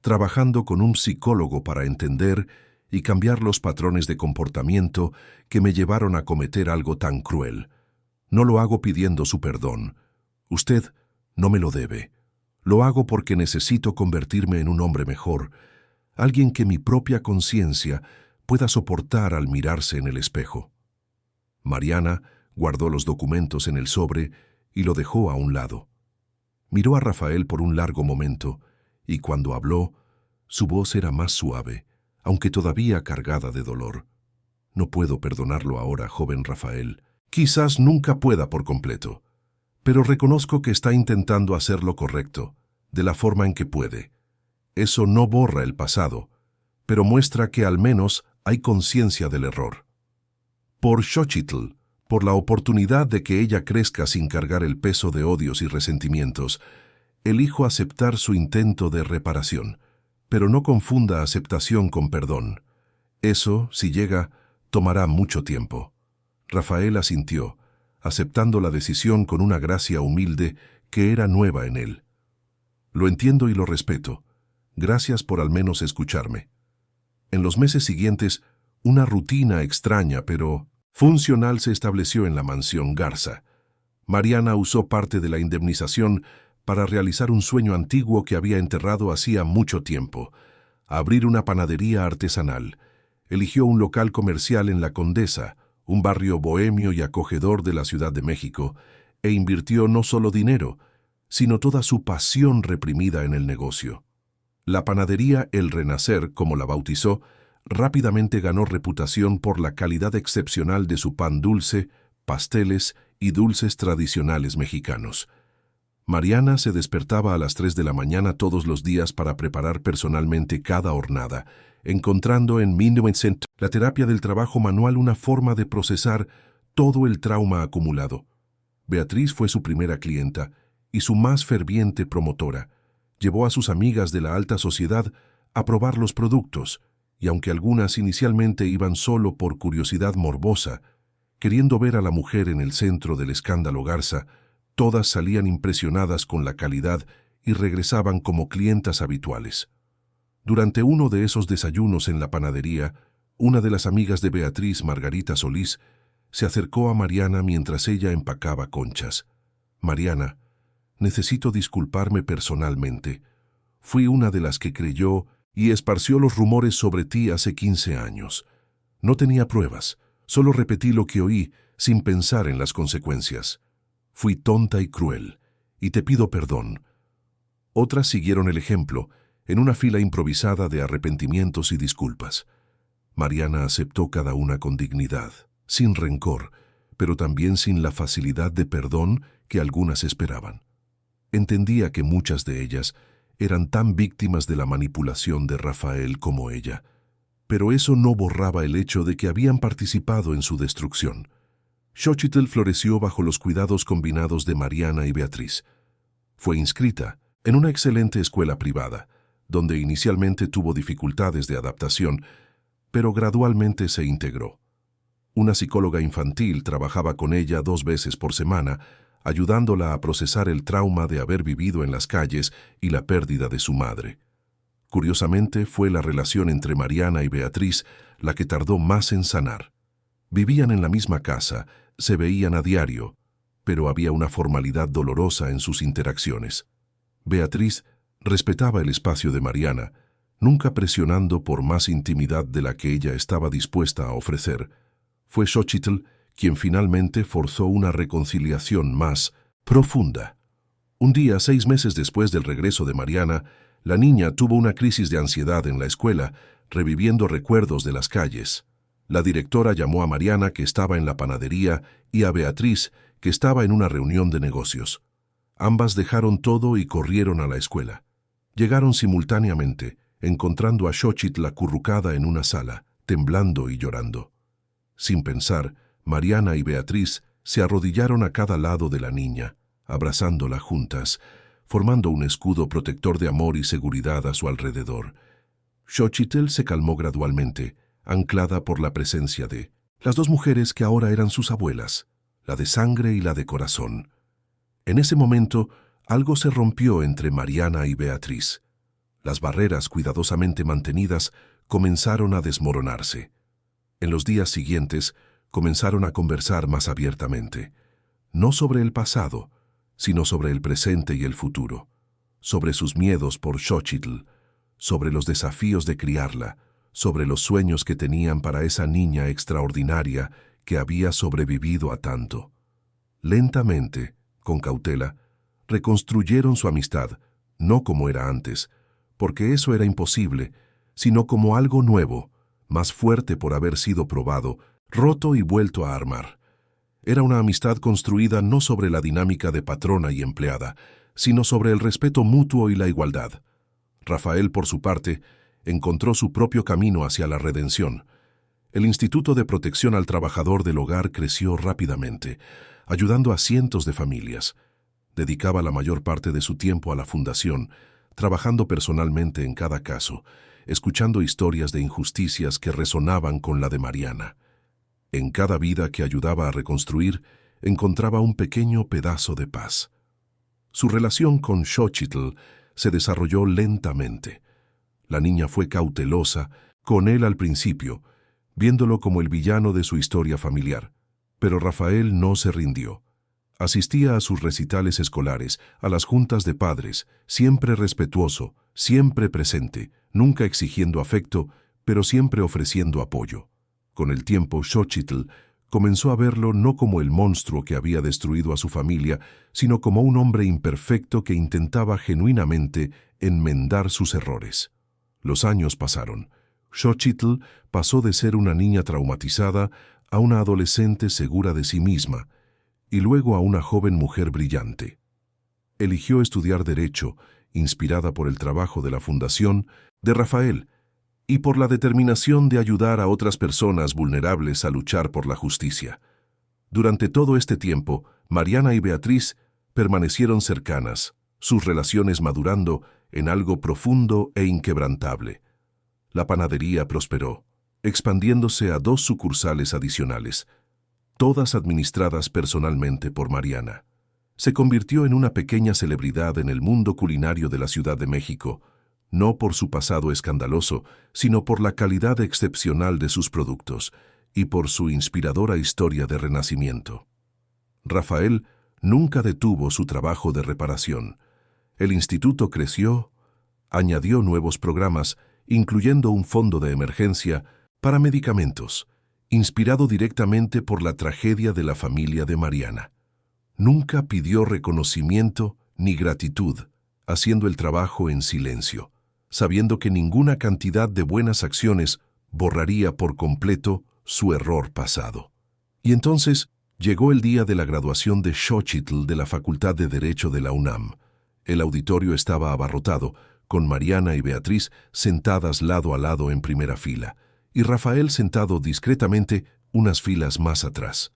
trabajando con un psicólogo para entender y cambiar los patrones de comportamiento que me llevaron a cometer algo tan cruel. No lo hago pidiendo su perdón. Usted no me lo debe. Lo hago porque necesito convertirme en un hombre mejor, alguien que mi propia conciencia pueda soportar al mirarse en el espejo. Mariana guardó los documentos en el sobre y lo dejó a un lado. Miró a Rafael por un largo momento, y cuando habló, su voz era más suave, aunque todavía cargada de dolor. No puedo perdonarlo ahora, joven Rafael. Quizás nunca pueda por completo, pero reconozco que está intentando hacer lo correcto, de la forma en que puede. Eso no borra el pasado, pero muestra que al menos hay conciencia del error. Por Xochitl, por la oportunidad de que ella crezca sin cargar el peso de odios y resentimientos, elijo aceptar su intento de reparación, pero no confunda aceptación con perdón. Eso, si llega, tomará mucho tiempo. Rafael asintió, aceptando la decisión con una gracia humilde que era nueva en él. Lo entiendo y lo respeto. Gracias por al menos escucharme. En los meses siguientes, una rutina extraña pero funcional se estableció en la mansión Garza. Mariana usó parte de la indemnización para realizar un sueño antiguo que había enterrado hacía mucho tiempo: abrir una panadería artesanal. Eligió un local comercial en La Condesa, un barrio bohemio y acogedor de la Ciudad de México, e invirtió no solo dinero, sino toda su pasión reprimida en el negocio. La panadería El Renacer, como la bautizó, rápidamente ganó reputación por la calidad excepcional de su pan dulce, pasteles y dulces tradicionales mexicanos. Mariana se despertaba a las 3 de la mañana todos los días para preparar personalmente cada hornada, encontrando en Mindset, la terapia del trabajo manual, una forma de procesar todo el trauma acumulado. Beatriz fue su primera clienta y su más ferviente promotora. Llevó a sus amigas de la alta sociedad a probar los productos, y aunque algunas inicialmente iban solo por curiosidad morbosa, queriendo ver a la mujer en el centro del escándalo Garza, todas salían impresionadas con la calidad y regresaban como clientas habituales. Durante uno de esos desayunos en la panadería, una de las amigas de Beatriz, Margarita Solís, se acercó a Mariana mientras ella empacaba conchas. «Mariana, necesito disculparme personalmente. Fui una de las que creyó y esparció los rumores sobre ti hace 15 años. No tenía pruebas, solo repetí lo que oí sin pensar en las consecuencias. Fui tonta y cruel, y te pido perdón». Otras siguieron el ejemplo, en una fila improvisada de arrepentimientos y disculpas. Mariana aceptó cada una con dignidad, sin rencor, pero también sin la facilidad de perdón que algunas esperaban. Entendía que muchas de ellas eran tan víctimas de la manipulación de Rafael como ella, pero eso no borraba el hecho de que habían participado en su destrucción. Xochitl floreció bajo los cuidados combinados de Mariana y Beatriz. Fue inscrita en una excelente escuela privada, donde inicialmente tuvo dificultades de adaptación, pero gradualmente se integró. Una psicóloga infantil trabajaba con ella 2 veces por semana, ayudándola a procesar el trauma de haber vivido en las calles y la pérdida de su madre. Curiosamente, fue la relación entre Mariana y Beatriz la que tardó más en sanar. Vivían en la misma casa, se veían a diario, pero había una formalidad dolorosa en sus interacciones. Beatriz respetaba el espacio de Mariana, nunca presionando por más intimidad de la que ella estaba dispuesta a ofrecer. Fue Xochitl quien finalmente forzó una reconciliación más profunda. Un día, 6 meses después del regreso de Mariana, la niña tuvo una crisis de ansiedad en la escuela, reviviendo recuerdos de las calles. La directora llamó a Mariana, que estaba en la panadería, y a Beatriz, que estaba en una reunión de negocios. Ambas dejaron todo y corrieron a la escuela. Llegaron simultáneamente, encontrando a Xochitl acurrucada en una sala, temblando y llorando. Sin pensar, Mariana y Beatriz se arrodillaron a cada lado de la niña, abrazándola juntas, formando un escudo protector de amor y seguridad a su alrededor. Xochitl se calmó gradualmente, anclada por la presencia de las 2 mujeres que ahora eran sus abuelas, la de sangre y la de corazón. En ese momento, algo se rompió entre Mariana y Beatriz. Las barreras cuidadosamente mantenidas comenzaron a desmoronarse. En los días siguientes, comenzaron a conversar más abiertamente, no sobre el pasado, sino sobre el presente y el futuro, sobre sus miedos por Xochitl, sobre los desafíos de criarla, sobre los sueños que tenían para esa niña extraordinaria que había sobrevivido a tanto. Lentamente, con cautela, reconstruyeron su amistad, no como era antes, porque eso era imposible, sino como algo nuevo, más fuerte por haber sido probado, roto y vuelto a armar. Era una amistad construida no sobre la dinámica de patrona y empleada, sino sobre el respeto mutuo y la igualdad. Rafael, por su parte, encontró su propio camino hacia la redención. El Instituto de Protección al Trabajador del Hogar creció rápidamente, ayudando a cientos de familias. Dedicaba la mayor parte de su tiempo a la fundación, trabajando personalmente en cada caso, escuchando historias de injusticias que resonaban con la de Mariana. En cada vida que ayudaba a reconstruir, encontraba un pequeño pedazo de paz. Su relación con Xochitl se desarrolló lentamente. La niña fue cautelosa con él al principio, viéndolo como el villano de su historia familiar. Pero Rafael no se rindió. Asistía a sus recitales escolares, a las juntas de padres, siempre respetuoso, siempre presente, nunca exigiendo afecto, pero siempre ofreciendo apoyo. Con el tiempo, Xochitl comenzó a verlo no como el monstruo que había destruido a su familia, sino como un hombre imperfecto que intentaba genuinamente enmendar sus errores. Los años pasaron. Xochitl pasó de ser una niña traumatizada a una adolescente segura de sí misma, y luego a una joven mujer brillante. Eligió estudiar Derecho, inspirada por el trabajo de la Fundación de Rafael y por la determinación de ayudar a otras personas vulnerables a luchar por la justicia. Durante todo este tiempo, Mariana y Beatriz permanecieron cercanas, sus relaciones madurando en algo profundo e inquebrantable. La panadería prosperó, expandiéndose a 2 sucursales adicionales, todas administradas personalmente por Mariana. Se convirtió en una pequeña celebridad en el mundo culinario de la Ciudad de México, no por su pasado escandaloso, sino por la calidad excepcional de sus productos y por su inspiradora historia de renacimiento. Rafael nunca detuvo su trabajo de reparación. El instituto creció, añadió nuevos programas, incluyendo un fondo de emergencia para medicamentos, inspirado directamente por la tragedia de la familia de Mariana. Nunca pidió reconocimiento ni gratitud, haciendo el trabajo en silencio, sabiendo que ninguna cantidad de buenas acciones borraría por completo su error pasado. Y entonces Llegó el día de la graduación de Xochitl de la Facultad de Derecho de la UNAM. El auditorio estaba abarrotado, con Mariana y Beatriz sentadas lado a lado en primera fila, y Rafael sentado discretamente unas filas más atrás.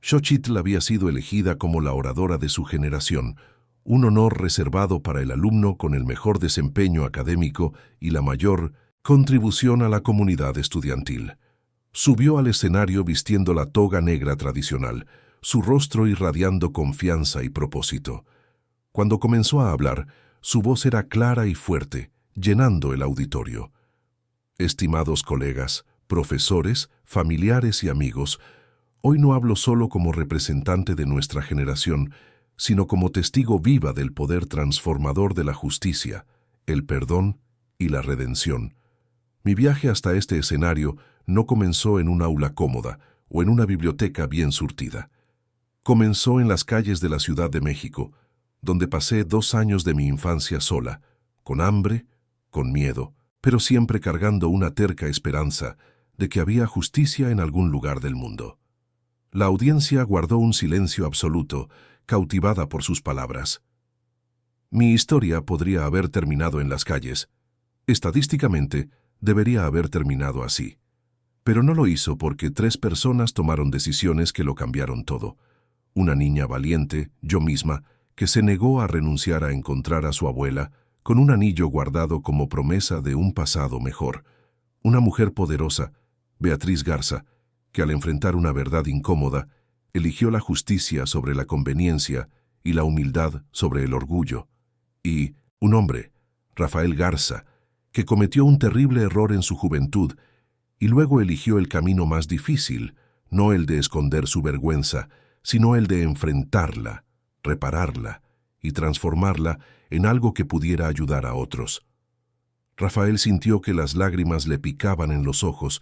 Xochitl había sido elegida como la oradora de su generación, un honor reservado para el alumno con el mejor desempeño académico y la mayor contribución a la comunidad estudiantil. Subió al escenario vistiendo la toga negra tradicional, su rostro irradiando confianza y propósito. Cuando comenzó a hablar, su voz era clara y fuerte, llenando el auditorio. Estimados colegas, profesores, familiares y amigos, hoy no hablo solo como representante de nuestra generación, sino como testigo viva del poder transformador de la justicia, el perdón y la redención. Mi viaje hasta este escenario no comenzó en un aula cómoda o en una biblioteca bien surtida. Comenzó en las calles de la Ciudad de México, donde pasé 2 años de mi infancia sola, con hambre, con miedo, pero siempre cargando una terca esperanza de que había justicia en algún lugar del mundo. La audiencia guardó un silencio absoluto, cautivada por sus palabras. Mi historia podría haber terminado en las calles. Estadísticamente, debería haber terminado así. Pero no lo hizo porque 3 personas tomaron decisiones que lo cambiaron todo. Una niña valiente, yo misma, que se negó a renunciar a encontrar a su abuela, con un anillo guardado como promesa de un pasado mejor. Una mujer poderosa, Beatriz Garza, que al enfrentar una verdad incómoda, eligió la justicia sobre la conveniencia y la humildad sobre el orgullo. Y un hombre, Rafael Garza, que cometió un terrible error en su juventud y luego eligió el camino más difícil, no el de esconder su vergüenza, sino el de enfrentarla, repararla y transformarla en algo que pudiera ayudar a otros. Rafael sintió que las lágrimas le picaban en los ojos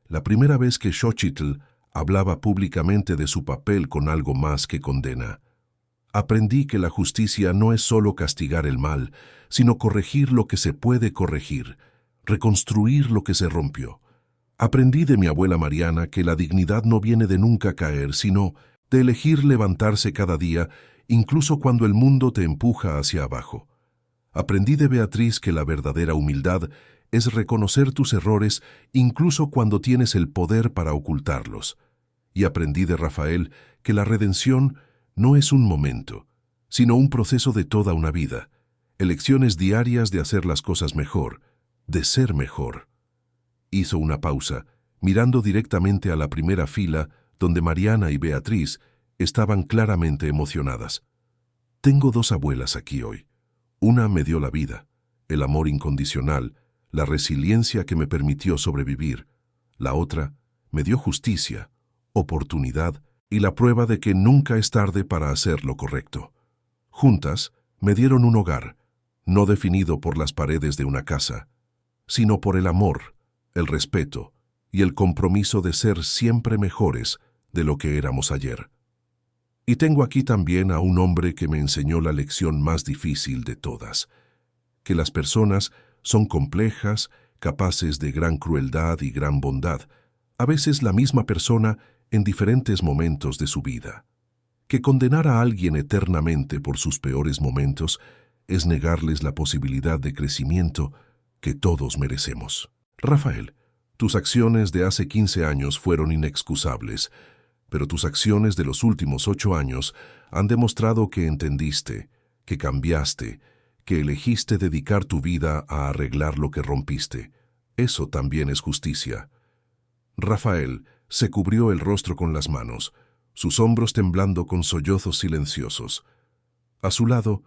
la primera vez que Xochitl hablaba públicamente de su papel con algo más que condena. Aprendí que la justicia no es solo castigar el mal, sino corregir lo que se puede corregir, reconstruir lo que se rompió. Aprendí de mi abuela Mariana que la dignidad no viene de nunca caer, sino de elegir levantarse cada día, incluso cuando el mundo te empuja hacia abajo. Aprendí de Beatriz que la verdadera humildad es reconocer tus errores incluso cuando tienes el poder para ocultarlos. Y aprendí de Rafael que la redención no es un momento, sino un proceso de toda una vida, elecciones diarias de hacer las cosas mejor, de ser mejor. Hizo una pausa, mirando directamente a la primera fila donde Mariana y Beatriz estaban claramente emocionadas. Tengo 2 abuelas aquí hoy. Una me dio la vida, el amor incondicional, la resiliencia que me permitió sobrevivir. La otra me dio justicia, oportunidad y la prueba de que nunca es tarde para hacer lo correcto. Juntas me dieron un hogar, no definido por las paredes de una casa, sino por el amor, el respeto y el compromiso de ser siempre mejores de lo que éramos ayer. Y tengo aquí también a un hombre que me enseñó la lección más difícil de todas, que las personas son complejas, capaces de gran crueldad y gran bondad, a veces la misma persona en diferentes momentos de su vida. Que condenar a alguien eternamente por sus peores momentos es negarles la posibilidad de crecimiento que todos merecemos. Rafael, tus acciones de hace 15 años fueron inexcusables, pero tus acciones de los últimos 8 años han demostrado que entendiste, que cambiaste, que elegiste dedicar tu vida a arreglar lo que rompiste. Eso también es justicia. Rafael se cubrió el rostro con las manos, sus hombros temblando con sollozos silenciosos. A su lado,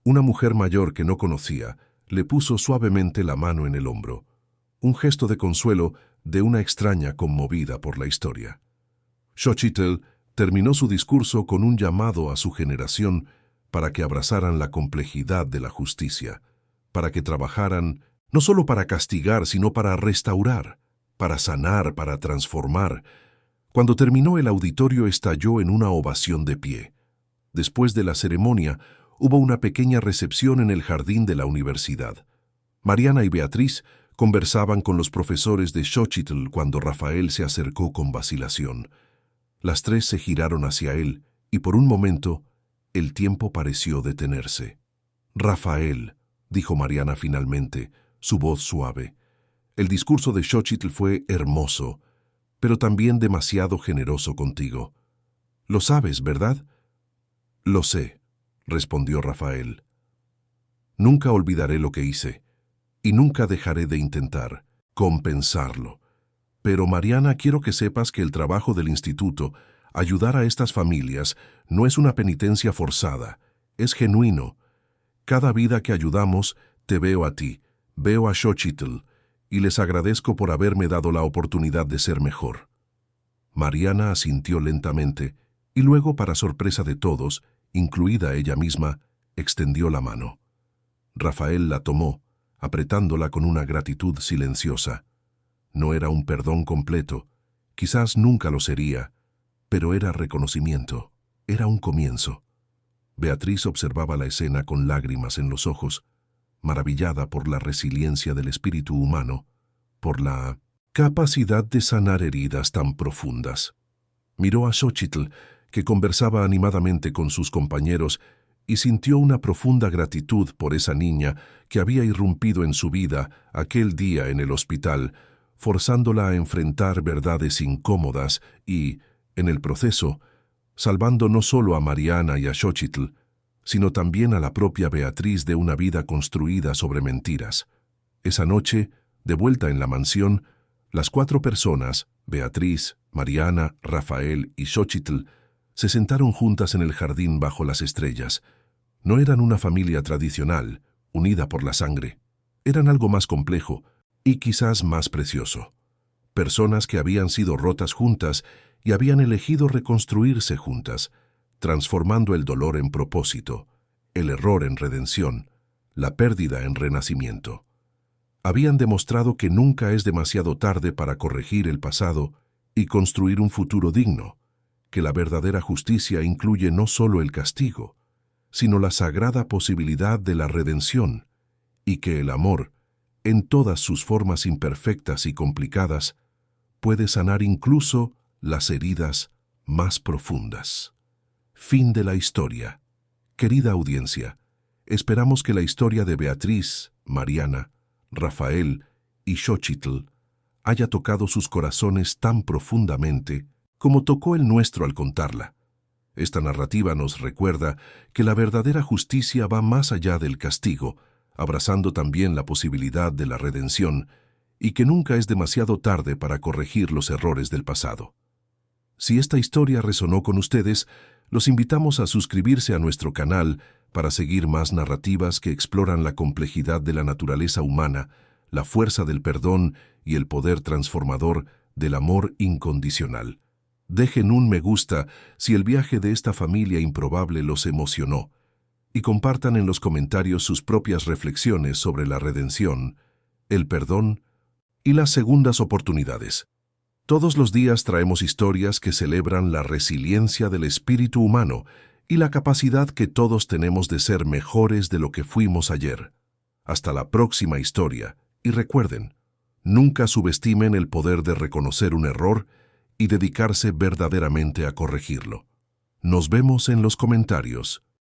una mujer mayor que no conocía le puso suavemente la mano en el hombro, un gesto de consuelo de una extraña conmovida por la historia. Xochitl terminó su discurso con un llamado a su generación para que abrazaran la complejidad de la justicia, para que trabajaran no solo para castigar, sino para restaurar, para sanar, para transformar. Cuando terminó, el auditorio estalló en una ovación de pie. Después de la ceremonia, hubo una pequeña recepción en el jardín de la universidad. Mariana y Beatriz conversaban con los profesores de Xochitl cuando Rafael se acercó con vacilación. Las tres se giraron hacia él, y por un momento, el tiempo pareció detenerse. «Rafael», dijo Mariana finalmente, su voz suave. «El discurso de Xochitl fue hermoso, pero también demasiado generoso contigo. Lo sabes, ¿verdad?» «Lo sé», respondió Rafael. «Nunca olvidaré lo que hice, y nunca dejaré de intentar compensarlo. Pero, Mariana, quiero que sepas que el trabajo del instituto, ayudar a estas familias, no es una penitencia forzada, es genuino. Cada vida que ayudamos, te veo a ti, veo a Xochitl, y les agradezco por haberme dado la oportunidad de ser mejor». Mariana asintió lentamente, y luego, para sorpresa de todos, incluida ella misma, extendió la mano. Rafael la tomó, apretándola con una gratitud silenciosa. No era un perdón completo, quizás nunca lo sería, pero era reconocimiento, era un comienzo. Beatriz observaba la escena con lágrimas en los ojos, maravillada por la resiliencia del espíritu humano, por la capacidad de sanar heridas tan profundas. Miró a Xochitl, que conversaba animadamente con sus compañeros, y sintió una profunda gratitud por esa niña que había irrumpido en su vida aquel día en el hospital, forzándola a enfrentar verdades incómodas y, en el proceso, salvando no solo a Mariana y a Xochitl, sino también a la propia Beatriz de una vida construida sobre mentiras. Esa noche, de vuelta en la mansión, las 4 personas, Beatriz, Mariana, Rafael y Xochitl, se sentaron juntas en el jardín bajo las estrellas. No eran una familia tradicional, unida por la sangre. Eran algo más complejo y quizás más precioso. Personas que habían sido rotas juntas y habían elegido reconstruirse juntas, transformando el dolor en propósito, el error en redención, la pérdida en renacimiento. Habían demostrado que nunca es demasiado tarde para corregir el pasado y construir un futuro digno, que la verdadera justicia incluye no solo el castigo, sino la sagrada posibilidad de la redención, y que el amor, en todas sus formas imperfectas y complicadas, puede sanar incluso las heridas más profundas. Fin de la historia. Querida audiencia, esperamos que la historia de Beatriz, Mariana, Rafael y Xochitl haya tocado sus corazones tan profundamente como tocó el nuestro al contarla. Esta narrativa nos recuerda que la verdadera justicia va más allá del castigo, abrazando también la posibilidad de la redención, y que nunca es demasiado tarde para corregir los errores del pasado. Si esta historia resonó con ustedes, los invitamos a suscribirse a nuestro canal para seguir más narrativas que exploran la complejidad de la naturaleza humana, la fuerza del perdón y el poder transformador del amor incondicional. Dejen un me gusta si el viaje de esta familia improbable los emocionó y compartan en los comentarios sus propias reflexiones sobre la redención, el perdón y las segundas oportunidades. Todos los días traemos historias que celebran la resiliencia del espíritu humano y la capacidad que todos tenemos de ser mejores de lo que fuimos ayer. Hasta la próxima historia, y recuerden, nunca subestimen el poder de reconocer un error y dedicarse verdaderamente a corregirlo. Nos vemos en los comentarios.